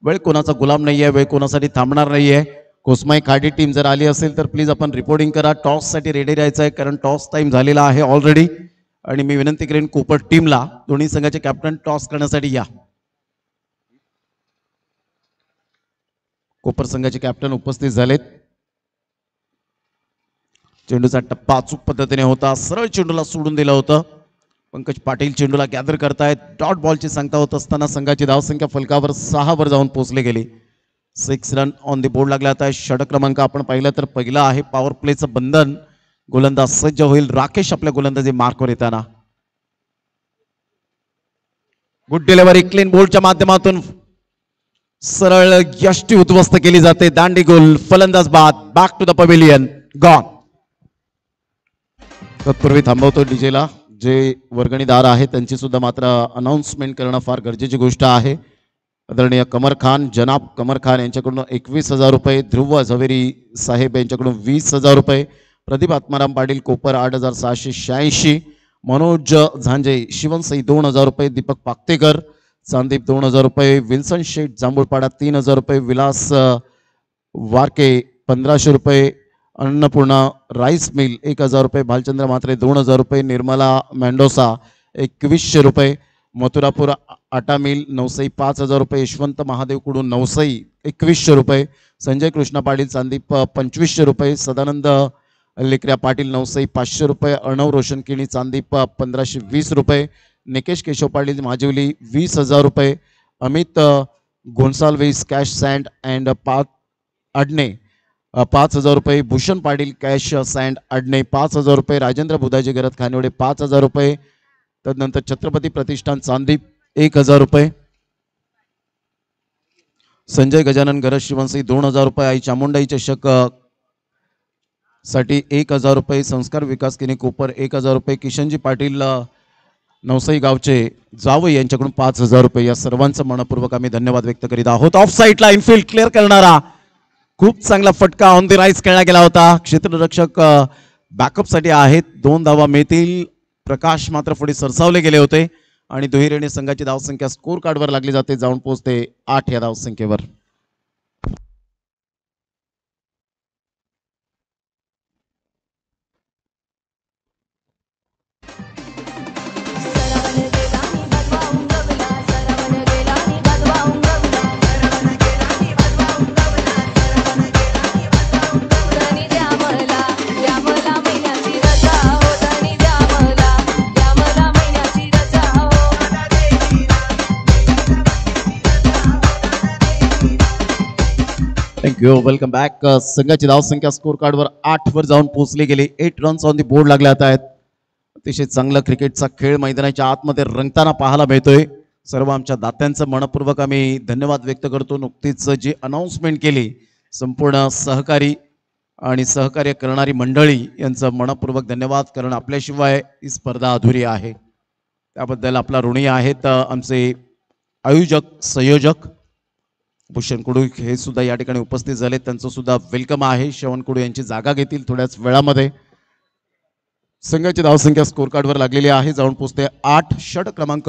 वेळ कोणाचा गुलाम नाहीये, वेळ कोणासाठी थांबणार नाहीये. कोसमाई खाडी टीम जर आली असेल तर प्लीज आपण रिपोर्टिंग करा. टॉस साठी रेडी राहायचं आहे, कारण टॉस टाइम झालेला आहे ऑलरेडी. आणि मी विनंती करेन कोपर टीमला, दोन्ही संघाचे कॅप्टन टॉस करण्यासाठी या. कोपर संघाचे कॅप्टन उपस्थित झालेत. चेंडूचा टप्पा अचूक पद्धतीने होता. सरळ चेंडूला सोडून दिलं होतं. पंकज पाटील चेंडूला गॅदर करतायत. डॉट बॉलची सांगता होत असताना संघाची धावसंख्या फलकावर 6 वर जाऊन पोहोचली गेली. 6 रन ऑन द बोर्ड लागला. आता षटक क्रमांक आपण पाहिलं तर पहिला आहे पॉवर प्लेचं बंधन. गोलंदाज सज्ज होईल. राकेश आपल्या गोलंदाजी मार्कवर येताना. गुड डिलिव्हरी, क्लीन बोल्डच्या माध्यमातून सरळ यष्टी उद्ध्वस्त केली जाते. दांडी गोल, फलंदाज बाद. Back to the pavilion, gone. तत्पूर्वी थांबवतो डीजेला. जे वर्गणीदार आहेत त्यांची सुद्धा मात्र अनाउन्समेंट करणं फार गरजेची गोष्ट आहे. आदरणीय कमर खान, जनाब कमर खान यांच्याकडून 21,000 रुपये, ध्रुव झवेरी साहेब यांच्याकडून 20,000 रुपये, प्रदीप आत्माराम पाटील कोपर 8,686, मनोज झांजे शिवनसई 2,000 रुपये, दीपक पाक्तेकर चांदीप 2,000 रुपये, विल्सन शेठ जांभूळपाडा 3,000 रुपये, विलास वारके 1,500 रुपये, अन्नपूर्णा राईस मिल 1,000 रुपये, भालचंद्र म्हात्रे 2,000 रुपये, निर्मला मेंडोसा 2,100 रुपये, मथुरापूर आटा मिल नवसई 5,000 रुपये, यशवंत महादेव कुडू नवसई 2,100 रुपये, संजय कृष्णा पाटील चांदीप 2,500 रुपये, सदानंद लेकऱ्या पाटील नवसई 500 रुपये, अर्णव रोशन किणी चांदीप 1,520 रुपये, निकेश केशव पाटील माजिवली 20,000 रुपये, Amit Gonsalves cash sand and Adane 5,000 रुपये, भूषण पाटील कॅश सँड अडणे 5,000 रुपये, राजेंद्र बुधाजी गरज खानिवडे 5,000 रुपये, तदनंतर छत्रपती प्रतिष्ठान चांदीप 1,000 रुपये, संजय गजानन गरज शिवनसी 2,000 रुपये, आई चामुंडाई चषक साठी 1,000 रुपये, संस्कार विकास किनी कोपर 1,000 रुपये, किशनजी पाटील नवसई गावचे जावई यांच्याकडून 5,000 रुपये. या सर्वांचं मनपूर्वक आम्ही धन्यवाद व्यक्त करीत आहोत. ऑफ साईडला इनफिल्ड क्लिअर करणारा खूप चांगला फटका ऑन द राईज खेळला गेला होता. क्षेत्ररक्षक बॅकअप साठी आहेत. 2 धावा मिळतील. प्रकाश मात्र पुढे सरसावले गेले होते आणि दुहेरीने संघाची धावसंख्या स्कोर कार्डवर लागली जाते. जाऊन पोहोचते 8 या धावसंख्येवर. Thank you welcome back. संघाची धावसंख्या स्कोर कार्डवर 8 वर जाऊन पोहोचली गेली. 8 रन्स ऑन दी बोर्ड लागले आहेत. अतिशय चांगला क्रिकेटचा खेळ मैदानाच्या आतमध्ये रंगताना पाहायला मिळतोय. सर्व आमच्या दात्यांचं मनपूर्वक आम्ही धन्यवाद व्यक्त करतो. नुकतीच जी अनाउन्समेंट केली संपूर्ण सहकारी आणि सहकार्य करणारी मंडळी यांचं मनपूर्वक धन्यवाद, कारण आपल्याशिवाय ही स्पर्धा अधुरी आहे. त्याबद्दल आपला ऋणी आहेत आमचे आयोजक संयोजक भूषण कुडू हे सुद्धा या ठिकाणी उपस्थित झाले. त्यांचं सुद्धा वेलकम आहे. श्रवण कुडू यांची जागा घेतील थोड्याच वेळामध्ये. संघाची धावसंख्या स्कोर कार्डवर लागलेली आहे, जाऊन पोहोचते 8. षट क्रमांक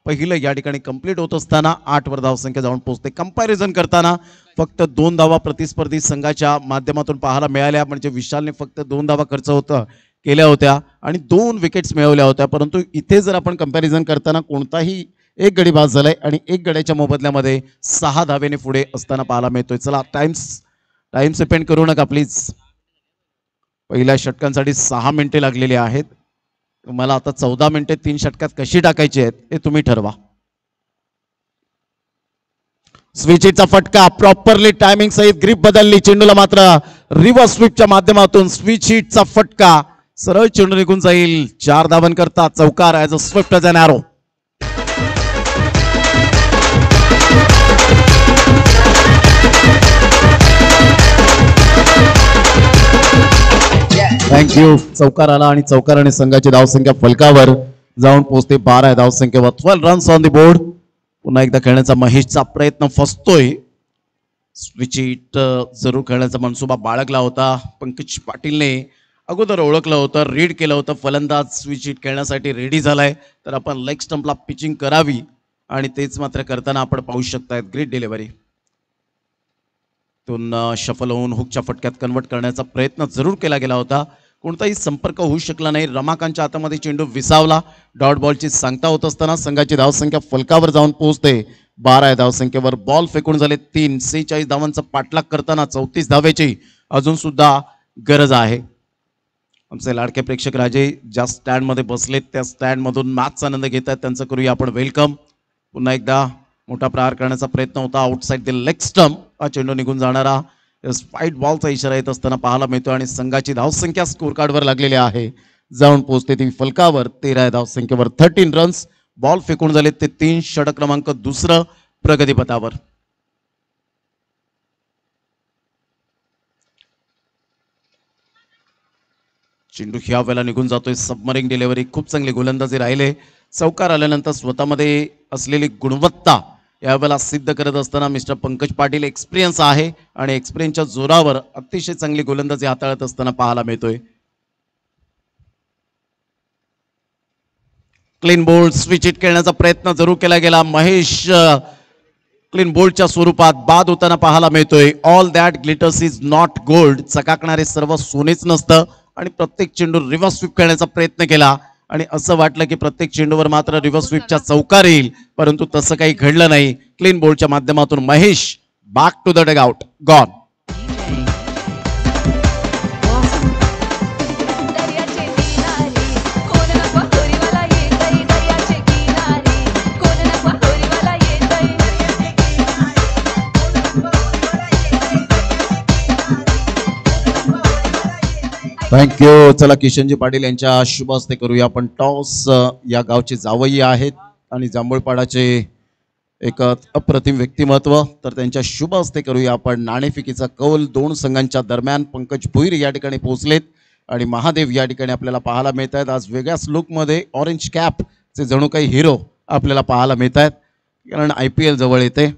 पहिलं या ठिकाणी कंप्लीट होत असताना 8 वर धावसंख्या जाऊन पोहोचते. कंपॅरिझन करताना फक्त 2 धावा प्रतिस्पर्धी संघाच्या माध्यमातून पाहायला मिळाल्या, म्हणजे विशालने फक्त 2 धावा खर्च केल्या होत्या आणि 2 विकेट्स मिळवल्या होत्या. परंतु इथे जर आपण कंपॅरिझन करताना कोणताही एक गडी बाद झालाय आणि एक गड्याच्या मोबदल्यामध्ये 6 धावेने पुढे असताना पाहायला मिळतोय. चला टाइम स्पेंड करू नका प्लीज. पहिल्या षटकांसाठी 6 मिनिटे लागलेली आहेत. तुम्हाला आता 14 मिनिटे 3 षटकात कशी टाकायची आहेत हे तुम्ही ठरवा. स्विचचा फटका प्रॉपरली टायमिंग सहित ग्रीप बदलली. चेंडूला मात्र रिव्हर्स स्वीपच्या माध्यमातून स्विच हिटचा फटका, सरळ चेंडू निघून जाईल. 4 धावन करता चौकार as a swift as an arrow. Thank you. चौकार आला आणि चौकाराने संघाची धावसंख्या फलकावर जाऊन पोहोचते 12 आहे धावसंख्येवर. 12 रन्स ऑन द बोर्ड. पुन्हा एकदा खेळण्याचा महेशचा प्रयत्न फसतोय. स्विच हिट जरूर खेळण्याचा मनसुबा बाळगला होता. पंकज पाटीलने अगोदर ओळखलं होतं, रीड केलं होतं. फलंदाज स्विच हिट खेळण्यासाठी रेडी झालाय, तर आपण लेग स्टंपला पिचिंग करावी आणि तेच मात्र करताना आपण पाहू शकतायत. Great delivery. तून शफल होऊन हुकच्या फटक्यात कन्वर्ट करण्याचा प्रयत्न जरूर केला गेला होता. कोणताही संपर्क होऊ शकला नाही. रमाकांतच्या हातामध्ये चेंडू विसावला. डॉट बॉलची सांगता होत असताना संघाची धावसंख्या फलकावर जाऊन पोहोचते 12 या धावसंख्येवर. बॉल फेकून झाले 3. 46 धावांचा पाठलाग करताना 34 धावेची अजून सुद्धा गरज आहे. आमचे लाडके प्रेक्षक राजे ज्या स्टँडमध्ये बसलेत त्या स्टँडमधून मॅचचा आनंद घेत आहेत, त्यांचं करूया आपण वेलकम. पुन्हा एकदा मोठा प्रहार करण्याचा प्रयत्न होता. आउटसाइड द लेग स्टंप हा चेंडू निघून जाणारा स्पाइट बॉलचा इशारा येत असताना पाहायला मिळतो आणि संघाची धावसंख्या स्कोर कार्डवर लागलेली आहे, जाऊन पोहोचते ती फलकावर 13 धावसंख्येवर. 13 रन्स. बॉल फेकून झाले ते 3. षटक क्रमांक 2 प्रगतीपथावर. चेंडू ह्या वेळेला निघून जातोय. सबमरिंग डिलिव्हरी. खूप चांगली गोलंदाजी राहिले. चौकार आल्यानंतर स्वतःमध्ये असलेली गुणवत्ता यावेळेला सिद्ध करत असताना मिस्टर पंकज पाटील एक्सपिरियन्स आहे आणि एक्सपिरियन्सच्या जोरावर अतिशय चांगली गोलंदाजी हाताळत असताना पाहायला मिळतोय. Clean bowled. स्विच हिट खेळण्याचा प्रयत्न जरूर केला गेला. महेश क्लीन बोल्डच्या स्वरूपात बाद होताना पाहायला मिळतोय. All that glitters is not gold. चकाकणारे सर्व सोनेच नसतं आणि प्रत्येक चेंडू रिव्हर्स स्वीप करण्याचा प्रयत्न केला आणि असं वाटलं की प्रत्येक चेंडूवर मात्र रिव्हर्स स्वीपच्या चौकार येईल, परंतु तसं काही घडलं नाही. क्लीन बोल्डच्या माध्यमातून Mahesh back to the dugout. Gone. Thank you. चला किशनजी पाटील यांच्या शुभ हस्ते करूया आपण टॉस. या गावचे जावई आहेत आणि जांभूळपाडाचे एक अप्रतिम व्यक्तिमत्व, तर त्यांच्या शुभ हस्ते करूया आपण नाणेफेकीचा कौल. 2 संघांच्या दरम्यान पंकज भुईर या ठिकाणी पोहोचलेत आणि महादेव या ठिकाणी आपल्याला पाहायला मिळत आहेत. आज वेगळ्याच लुकमध्ये ऑरेंज कॅपचे जणू काही हिरो आपल्याला पाहायला मिळत आहेत, कारण IPL जवळ येते.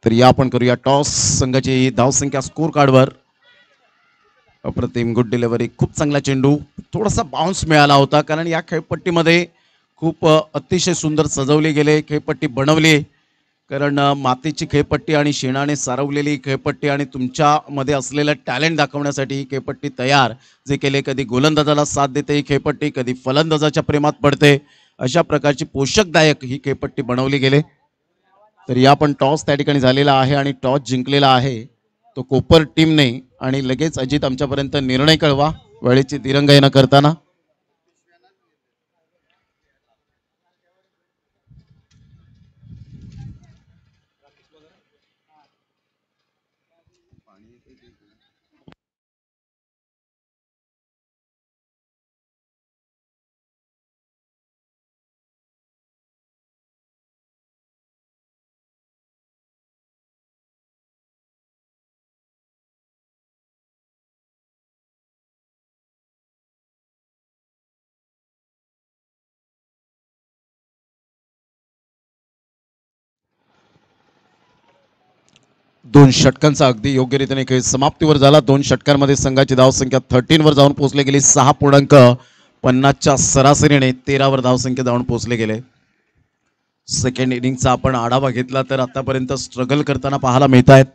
तर या आपण करूया टॉस. संघाची धावसंख्या स्कोर कार्डवर. अप्रतिम गुड डिलिव्हरी. खूप चांगला चेंडू. थोडासा बाउन्स मिळाला होता, कारण या खेळपट्टीमध्ये खूप अतिशय सुंदर सजवली गेले खेळपट्टी बनवली, कारण मातीची खेळपट्टी आणि शेणाने सारवलेली खेळपट्टी आणि तुमच्यामध्ये असलेलं टॅलेंट दाखवण्यासाठी ही खेळपट्टी तयार जे केले. कधी गोलंदाजाला साथ देते ही खेळपट्टी, कधी फलंदाजाच्या प्रेमात पडते. अशा प्रकारची पोषकदायक ही खेळपट्टी बनवली गेली. तर या पण टॉस त्या ठिकाणी झालेला आहे आणि टॉस जिंकलेला आहे तो कोपर टीमने. आणि लगेच अजित आमच्यापर्यंत निर्णय कळवा वेळेची दिरंगाई न करताना. दोन षटकांचा अगदी योग्य रीतीने खेळ समाप्तीवर झाला. दोन षटकांमध्ये संघाची धावसंख्या 13 वर जाऊन पोहोचले गेली. 6.50च्या सरासरीने 13 वर धावसंख्या जाऊन पोहोचले गेले. सेकंड इनिंगचा आपण आढावा घेतला तर आतापर्यंत स्ट्रगल करताना पाहायला मिळत आहेत.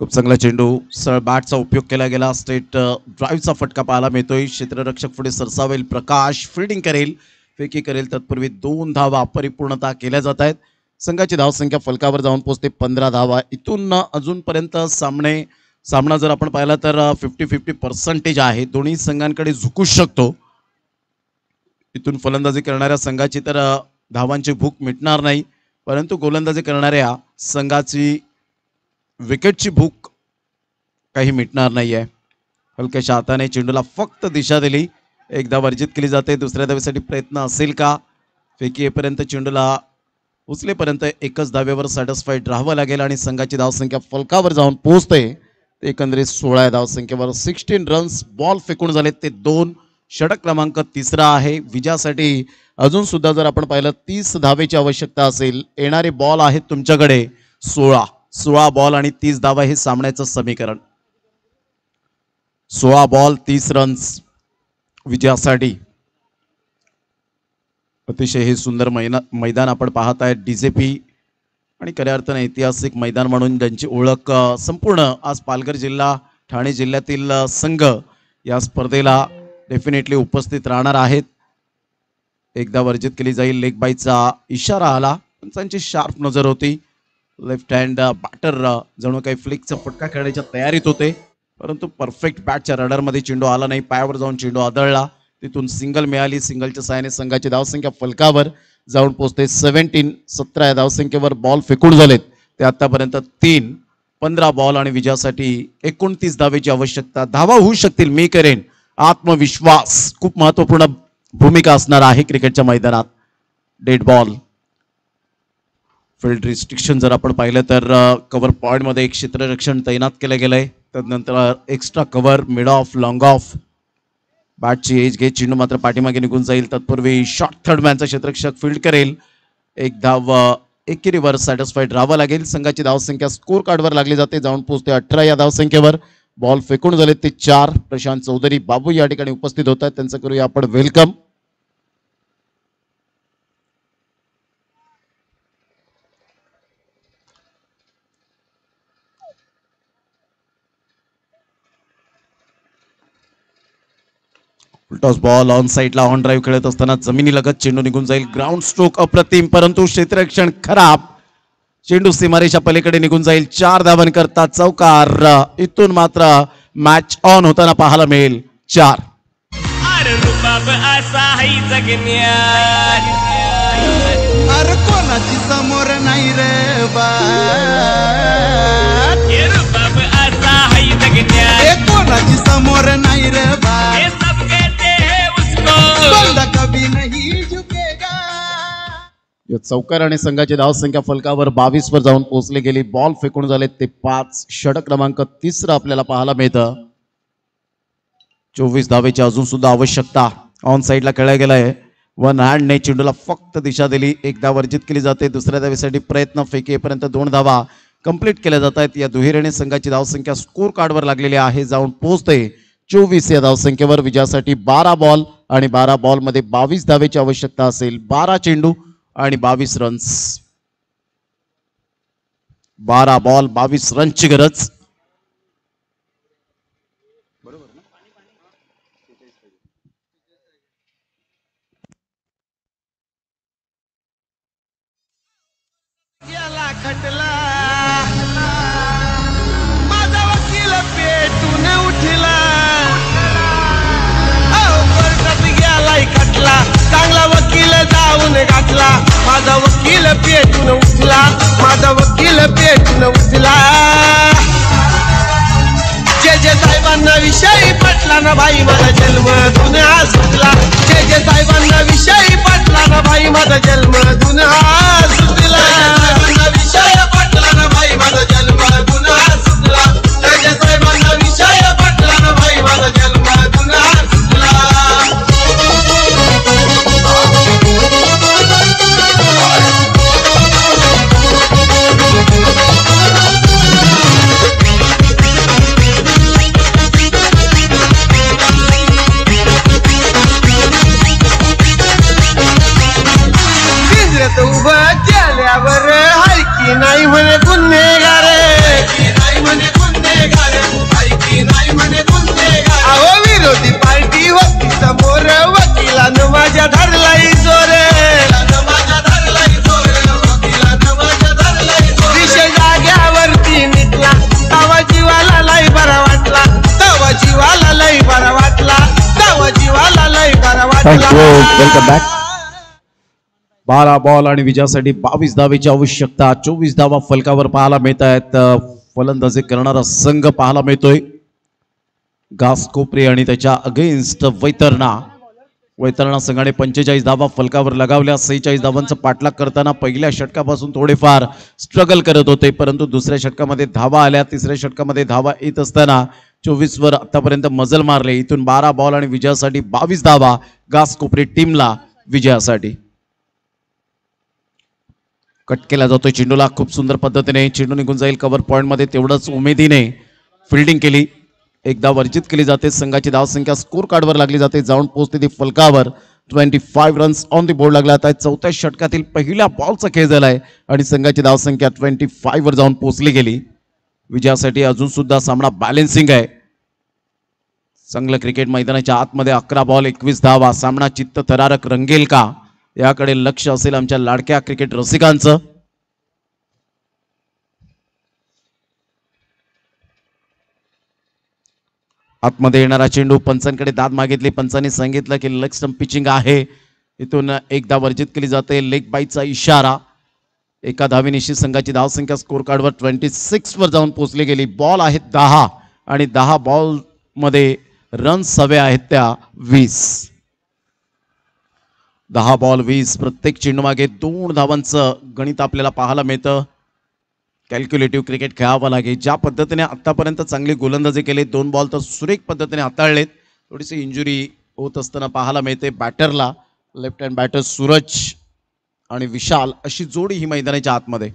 खूप चांगला चेंडू सरळ बॅटचा उपयोग केला गेला. स्ट्रेट ड्राईव्हचा फटका पाहायला मिळतोय. क्षेत्ररक्षक पुढे सरसावेल. प्रकाश फिल्डिंग करेल, फेकी करेल. तत्पूर्वी 2 धावा परिपूर्णता केल्या जात आहेत. संघाची धावसंख्या फलकावर जाऊन पोहोचते 15 धावा. इथून अजूनपर्यंत सामना जर आपण पाहिला तर 50-50% आहे. दोन्ही संघांकडे झुकू शकतो. इथून फलंदाजी करणाऱ्या संघाची तर धावांची भूक मिटणार नाही, परंतु गोलंदाजी करणाऱ्या संघाची विकेटची भूक काही मिटणार नाही आहे. हलक्याशा हाताने चेंडूला फक्त दिशा दिली. एकदा वर्जित केली जाते. दुसऱ्या धावेसाठी प्रयत्न असेल का? फेकी येईपर्यंत चेंडूला उचलेपर्यंत एकच धावेवर सॅटिस्फाईड राहावं लागेल आणि संघाची धावसंख्या फलकावर जाऊन पोहोचते. एकंदरीत 16 धावसंख्येवर 16 रन्स. बॉल फेकून झाले ते 2. षटक क्रमांक 3 आहे. विजयासाठी अजून सुद्धा जर आपण पाहिलं 30 धावेची आवश्यकता असेल. येणारे बॉल आहेत तुमच्याकडे 16 बॉल आणि 30 धावा हे सामन्याचं समीकरण. 16 बॉल 30 रन्स विजयासाठी. अतिशय हे सुंदर मैदान आपण पाहत आहे. DJP आणि खऱ्या अर्थाने ऐतिहासिक मैदान म्हणून ज्यांची ओळख संपूर्ण आज पालघर जिल्हा ठाणे जिल्ह्यातील संघ या स्पर्धेला डेफिनेटली उपस्थित राहणार आहेत. एकदा वर्जित केली जाईल. लेग बायचा इशारा आला. पंचांची शार्प नजर होती. लेफ्ट हँड बॅटर जणू काही फ्लिकचा फटका खेळण्याच्या तयारीत होते, परंतु परफेक्ट बॅटच्या रडारमध्ये चेंडू आला नाही. पायावर जाऊन चेंडू आदळला. तिथून सिंगल मिळाली. सिंगलच्या सहाय्याने संघाची धावसंख्या फलकावर जाऊन पोहोचते 17 या धावसंख्येवर बॉल फेकून झालेत ते आतापर्यंत 3. 15 बॉल आणि विजयासाठी 29 धावेची आवश्यकता. धावा होऊ शकतील. मी करेन. आत्मविश्वास खूप महत्वपूर्ण भूमिका असणार आहे क्रिकेटच्या मैदानात. Dead ball. फील्ड रिस्ट्रिक्शन जर आपण पाहिलं तर कव्हर पॉइंट मध्ये एक क्षेत्ररक्षण तैनात केलं गेलंय. त्यानंतर extra cover, mid off, long off. बॅटची एज घे. चेंडू मात्र पाठीमागे निघून जाईल. तत्पूर्वी शॉर्ट थर्ड मॅनचा क्षेत्ररक्षक फील्ड करेल. एक धाव एकेरीवर सॅटिस्फाईड राहावं लागेल. संघाची धावसंख्या स्कोर कार्डवर लागली जाते. जाऊन पोहोचते 18 या धावसंख्येवर. बॉल फेकून झाले ते 4. प्रशांत चौधरी बाबू या ठिकाणी उपस्थित होत आहेत. त्यांचं करूया आपण वेलकम. टॉस बॉल ऑन साइडला ऑन ड्राईव्ह खेळत असताना जमिनी लगत चेंडू निघून जाईल. ग्राउंड स्ट्रोक अप्रतिम, परंतु क्षेत्ररक्षण खराब. चेंडू सीमारेषा पलीकडे निघून जाईल. 4 धावन करता चौकार. इथून मात्र मॅच ऑन होताना पाहायला मिळेल 4. अरे रुबाब असा है जगण्यात. अरे कोणाची समोर नाही रे बात. ये रुबाब असा है जगण्यात. हे कोणाची समोर नाही रे बात. ये सब कहते हैं उसको. बंदा कभी नहीं झुकेगा. या चौकार आणि संघाची धावसंख्या फलकावर 22 वर जाऊन पोहोचली गेली. बॉल फेकून झाले ते 5. षटक क्रमांक 3 आपल्याला पाहायला मिळतं. 24 धावेची अजून सुद्धा आवश्यकता. ऑन साइडला खेळला गेलाय. वन हँडने चेंडूला फक्त दिशा दिली. एकदा वर्जित केली जाते. दुसऱ्या धावेसाठी प्रयत्न. फेकीपर्यंत 2 धावा कंप्लीट केल्या जात आहेत. या दुहेरीने संघाची धावसंख्या स्कोर कार्डवर लागलेली आहे. जाऊन पोहोचते 24 या धावसंख्येवर. विजयासाठी 12 बॉल आणि 12 बॉल मध्ये 22 धावेची आवश्यकता असेल. 12 चेंडू आणि 22 रन्स. 12 बॉल 22 रनची गरज. गेला खटला माझा वकील पेटून उठला. कोर्टात गेलाय खटला. चांगला वकील जाऊन घातला. माझा वकील पेटून उठला. माझा वकील पेटून उठला. माझा जन्म दुन्हा सुटला विषय पटला ना भाई माझा जन्म दुन्हा सुटला साहेबांना विषय पटला ना भाई माझा जन्म दुन्हा सुटला उभं केल्यावर हाय की नाही म्हणे गुन्हेगार नाही म्हणे गुन्हेगार हाय की नाही म्हणे गुन्हेगार अहो विरोधी पार्टी होती समोर वकिलानं माझ्या धरलाई जोर माझ्या धरलाई जोर वकिलानं माझ्या धरलाई जोर विषय जाग्यावरती निघला तवा जीवाला लय बरा वाटला तवा जीवाला लय बरा वाटला तवा जीवाला लय बरा वाटला वेलकम बॅक 12 बॉल आणि विजयासाठी 22 धावेची आवश्यकता 24 धावा फलकावर पाहायला मिळत आहेत फलंदाजी करणारा संघ पाहायला मिळतोय घासकोपरे आणि त्याच्या अगेन्स्ट वैतरणा संघाने 45 धावा फलकावर लगावल्या 46 धावांचा पाठलाग करताना पहिल्या षटकापासून थोडेफार स्ट्रगल करत होते परंतु दुसऱ्या षटकामध्ये धावा आल्या तिसऱ्या षटकामध्ये धावा येत असताना 24 वर आतापर्यंत मजल मारले इथून 12 बॉल आणि विजयासाठी 22 धावा घासकोपरे टीमला विजयासाठी कट केला जातोय चेंडूला खूप सुंदर पद्धतीने चेंडू निघून जाईल कव्हर पॉइंट मध्ये तेवढंच उमेदीने फिल्डिंग केली एकदा वर्जित केली जाते संघाची धावसंख्या स्कोर कार्डवर लागली जाते जाऊन पोहोचते ती फलकावर 25 रन्स ऑन दी बोर्ड लागला आहे चौथ्या षटकातील पहिल्या बॉलचा खेळ झालाय आणि संघाची धावसंख्या 25 वर जाऊन पोहोचली गेली विजयासाठी अजून सुद्धा सामना बॅलेन्सिंग आहे चांगलं क्रिकेट मैदानाच्या आतमध्ये 11 बॉल 21 धावा सामना चित्त थरारक रंगेल का याकडे लक्ष असेल आमच्या लाडक्या क्रिकेट रसिकांचं आतमध्ये येणारा चेंडू पंचांकडे दाद मागितली पंचांनी सांगितलं की लेग स्टंप पिचिंग आहे इथून एकदा वर्जित केली जाते लेग बाईचा इशारा एका धावेनिशी संघाची धावसंख्या स्कोर कार्डवर 26 वर जाऊन पोहोचली गेली बॉल आहेत 10 आणि 10 बॉल मध्ये रन्स हवे आहेत त्या 20 10 बॉल 20 प्रत्येक चेंडू मागे 2 धावांचं गणित आपल्याला पाहायला मिळतं कॅल्क्युलेटिव्ह क्रिकेट खेळावं लागेल ज्या पद्धतीने आतापर्यंत चांगली गोलंदाजी केली 2 बॉल तर सुरेख पद्धतीने हाताळलेत थोडीशी इंजुरी होत असताना पाहायला मिळते बॅटरला लेफ्ट हँड बॅटर सूरज आणि विशाल अशी जोडी ही मैदानाच्या आतमध्ये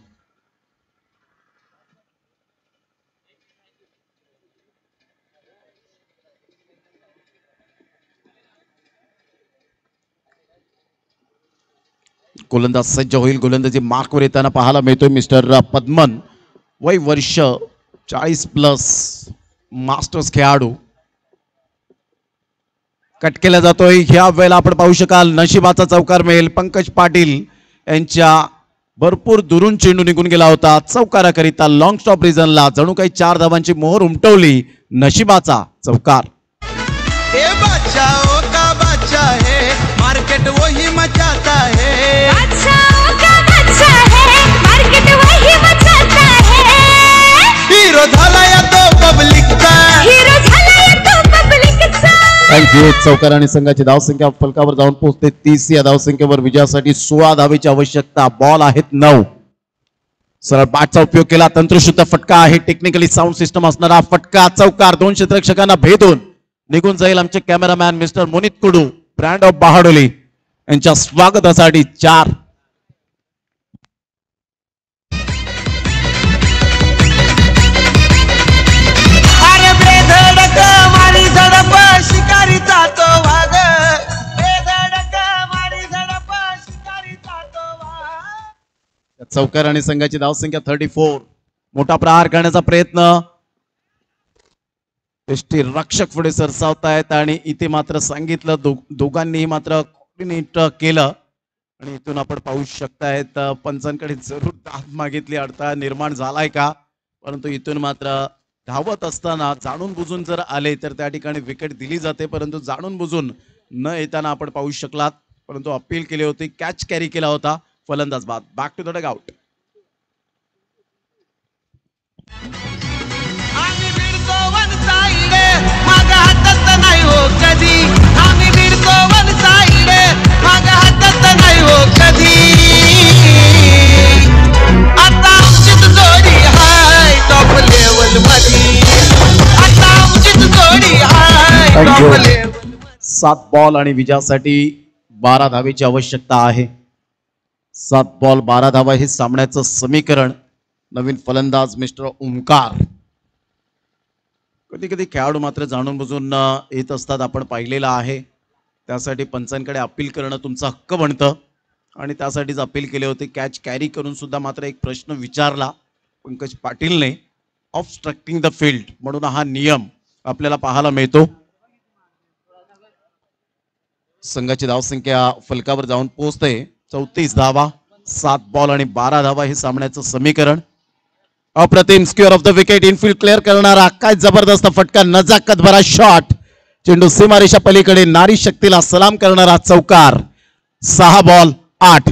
गोलंदाज सज्ज होईल गोलंदाजी मार्कवर येताना पाहायला मिळतोय मिस्टर पद्मन वय वर्ष 40+ मास्टर्स खेळाडू कट केला जातोय ह्या वेळेला आपण पाहू शकाल नशिबाचा चौकार मिळेल पंकज पाटील यांच्या भरपूर दुरून चेंडू निघून गेला होता चौकाराकरिता लॉंग स्टॉप रिजनला जणू काही 4 धावांची मोहर उमटवली नशिबाचा चौकार मार्केट वही मचाता है हीरो झाला या तो पब्लिकचा थँक्यू चौकार आणि संघाची धावसंख्या फलकावर जाऊन पोहोचते 30 या धावसंख्येवर विजयासाठी 16 धावेची आवश्यकता बॉल आहेत 9 सरळ बॅटचा उपयोग केला तंत्रशुद्ध फटका आहे टेक्निकली साऊंड सिस्टम असणारा फटका चौकार 2 क्षेत्ररक्षकांना भेदून निघून जाईल आमचे cameraman mister Monit Kudu brand of Bahadoli यांच्या स्वागतासाठी 4 शिकारीचा तो वाघ बेधडक मारी झडप शिकारीचा तो वाघ चौकार आणि संघाची धावसंख्या 34 मोठा प्रहार करण्याचा प्रयत्न एसटी रक्षक पुढे सरसावतायत आणि इथे मात्र सांगितलं दोघांनी मात्र कोऑर्डिनेट केलं आणि इथून आपण पाहू शकतायत पंचांकडे जरूर दाद मागितली अडथळा निर्माण झालाय का परंतु इथून मात्र धावत असताना जाणून बुजून जर आले तर त्या ठिकाणी विकेट दिली जाते परंतु जाणून बुजून न येताना आपण पाहू शकलात परंतु अपील केली होती कॅच कॅरी केला होता फलंदाज बाद बॅक टू द डगआउट आम्ही भिडतो वन साइड माझ्या हातात नाही हो कधी आम्ही भिडतो वन साइड माझ्या हातात नाही हो कधी 7 बॉल आणि विजयासाठी 12 धावेची आवश्यकता आहे. 7 बॉल 12 धावा हे सामन्याचं समीकरण. नवीन फलंदाज मिस्टर ओमकार. कधी कधी खेळाडू मात्र जाणून बुजून येत असतात, आपण पाहिलेलं आहे. त्यासाठी पंचांकडे अपील करणं तुमचा हक्क बनतं आणि त्यासाठीच अपील केले होते. कॅच कॅरी करून सुद्धा मात्र एक प्रश्न विचारला पंकज पाटीलने, ऑब्स्ट्रक्टिंग द फील्ड म्हणून हा नियम आपल्याला पाहायला मिळतो. संघाची धावसंख्या फलकावर जाऊन पोहोचते 34 धावा. 7 बॉल आणि 12 धावा हे सामन्याचं समीकरण. अप्रतिम square of the wicket. Enfield clear करणारा काय जबरदस्त फटका, नजाकत भरा शॉट. चेंडू सीमारेषा पलीकडे नारी शक्तीला सलाम करणारा चौकार. 6 बॉल 8.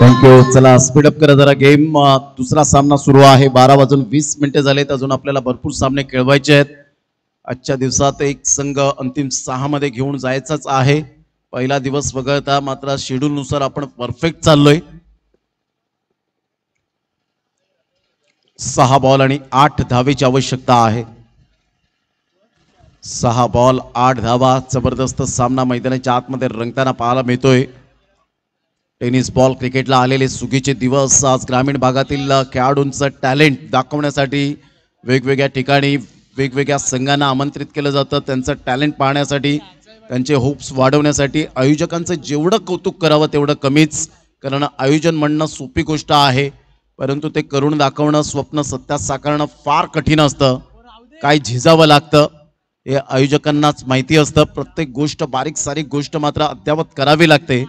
थँक्यू. चला स्पीडअप करा जरा गेम. दुसरा सामना सुरू आहे. 12:20 झालेत. अजून आपल्याला भरपूर सामने खेळवायचे आहेत. आजच्या दिवसात एक संघ अंतिम 6 मध्ये घेऊन जायचाच आहे. पहिला दिवस वगळता मात्र शेड्यूल नुसार आपण परफेक्ट चाललोय. 6 बॉल आणि 8 धावेची आवश्यकता आहे. 6 बॉल 8 धावा. जबरदस्त सामना मैदानाच्या आतमध्ये रंगताना पाहायला मिळतोय. टेनिस बॉल क्रिकेटला आलेले सुगीचे दिवस. आज ग्रामीण भागातील खेळाडूंचं टॅलेंट दाखवण्यासाठी वेगवेगळ्या ठिकाणी वेगवेगळ्या संघांना आमंत्रित केलं जातं. त्यांचं टॅलेंट पाहण्यासाठी, त्यांचे होप्स वाढवण्यासाठी आयोजकांचं जेवढं कौतुक करावं तेवढं कमीच. कारण आयोजन म्हणणं सोपी गोष्ट आहे, परंतु ते करून दाखवणं, स्वप्न सत्यात साकारणं फार कठीण असतं. काय झिजावं लागतं हे आयोजकांनाच माहिती असतं. प्रत्येक गोष्ट, बारीक सारीक गोष्ट मात्र अद्यावत करावी लागते.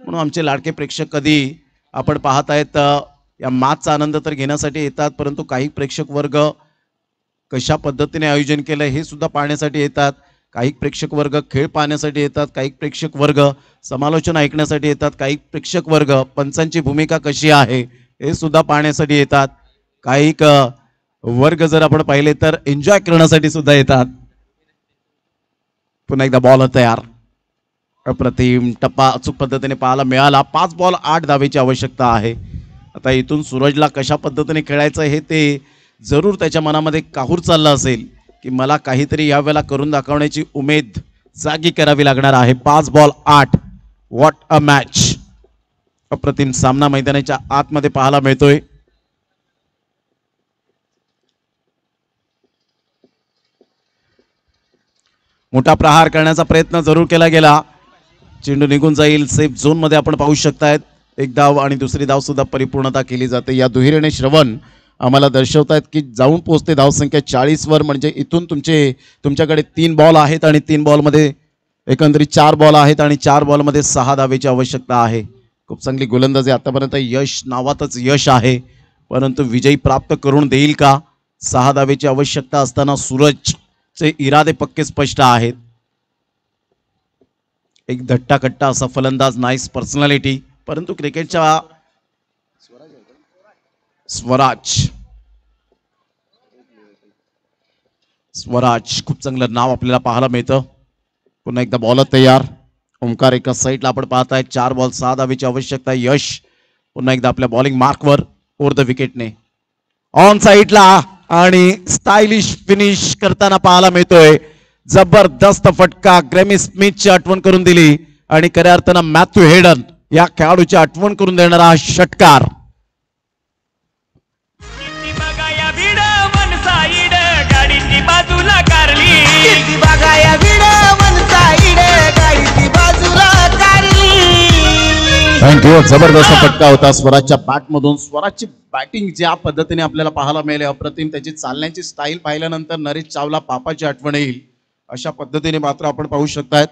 म्हणून आमचे लाडके प्रेक्षक कधी आपण पाहत आहेत या मॅचचा आनंद तर घेण्यासाठी येतात, परंतु काही प्रेक्षक वर्ग कशा पद्धतीने आयोजन केलं हे सुद्धा पाहण्यासाठी येतात. काही प्रेक्षक वर्ग खेळ पाहण्यासाठी येतात. काही प्रेक्षक वर्ग समालोचन ऐकण्यासाठी येतात. काही प्रेक्षक वर्ग पंचांची भूमिका कशी आहे हे सुद्धा पाहण्यासाठी येतात. काही वर्ग जर आपण पाहिले तर एन्जॉय करण्यासाठी सुद्धा येतात. पुन्हा एकदा बॉल तयार. अप्रतिम टप्पा अचूक पद्धतीने पाहायला मिळाला. 5 बॉल 8 धावेची आवश्यकता आहे. आता इथून सूरजला कशा पद्धतीने खेळायचं हे ते जरूर त्याच्या मनामध्ये काहूर चाललं असेल की मला काहीतरी यावेळेला करून दाखवण्याची उमेद जागी करावी लागणार आहे. 5 बॉल 8. What a match. अप्रतिम सामना मैदानाच्या आतमध्ये पाहायला मिळतोय. मोठा प्रहार करण्याचा प्रयत्न जरूर केला गेला. चेंडू निघून जाईल. सेफ झोन मध्ये आपण पाहू शकतायत. एक धाव आणि दुसरी धाव सुद्धा परिपूर्णता केली जाते. या दुहेरीने श्रवण आम्हाला दर्शवतायत की जाऊन पोहोचते धावसंख्या 40 वर. म्हणजे इथून तुमच्याकडे 3 बॉल आहेत आणि 3 बॉलमध्ये एकंदरीत 4 बॉल आहेत आणि 4 बॉलमध्ये 6 धावेची आवश्यकता आहे. खूप चांगली गोलंदाजी आतापर्यंत. यश नावातच यश आहे, परंतु विजयी प्राप्त करून देईल का? 6 धावेची आवश्यकता असताना सूरजचे इरादे पक्के स्पष्ट आहेत. एक धट्टा कट्टा असा फलंदाज, नाईस पर्सनॅलिटी, परंतु क्रिकेटच्या स्वराज खूप चांगलं नाव आपल्याला पाहायला मिळतं. पुन्हा एकदा बॉल तयार. ओमकार एका साईडला आपण पाहताय. 4 बॉल 6 धावेची आवश्यकता. यश पुन्हा एकदा आपल्या बॉलिंग मार्कवर ओव्हर द विकेटने ऑन साईडला आणि स्टायलिश फिनिश करताना पाहायला मिळतोय. जबरदस्त फटका. ग्रॅमी स्मिथची आठवण करून दिली आणि खऱ्या अर्थानं मॅथ्यू हेडन या खेळाडूची आठवण करून देणारा हा षटकार. गाडीची बाजूला कारली. बघाया व्हिडिओ वन साइड गाडीची बाजूला कारली. थँक्यू. जबरदस्त फटका होता स्वराजच्या बॅट मधून. स्वराजची बॅटिंग ज्या पद्धतीने आपल्याला पाहायला मिळेल अप्रतिम. त्याची चालण्याची स्टाईल पाहिल्यानंतर नरेश चावला पापाची आठवण येईल अशा पद्धतीने मात्र आपण पाहू शकतायत.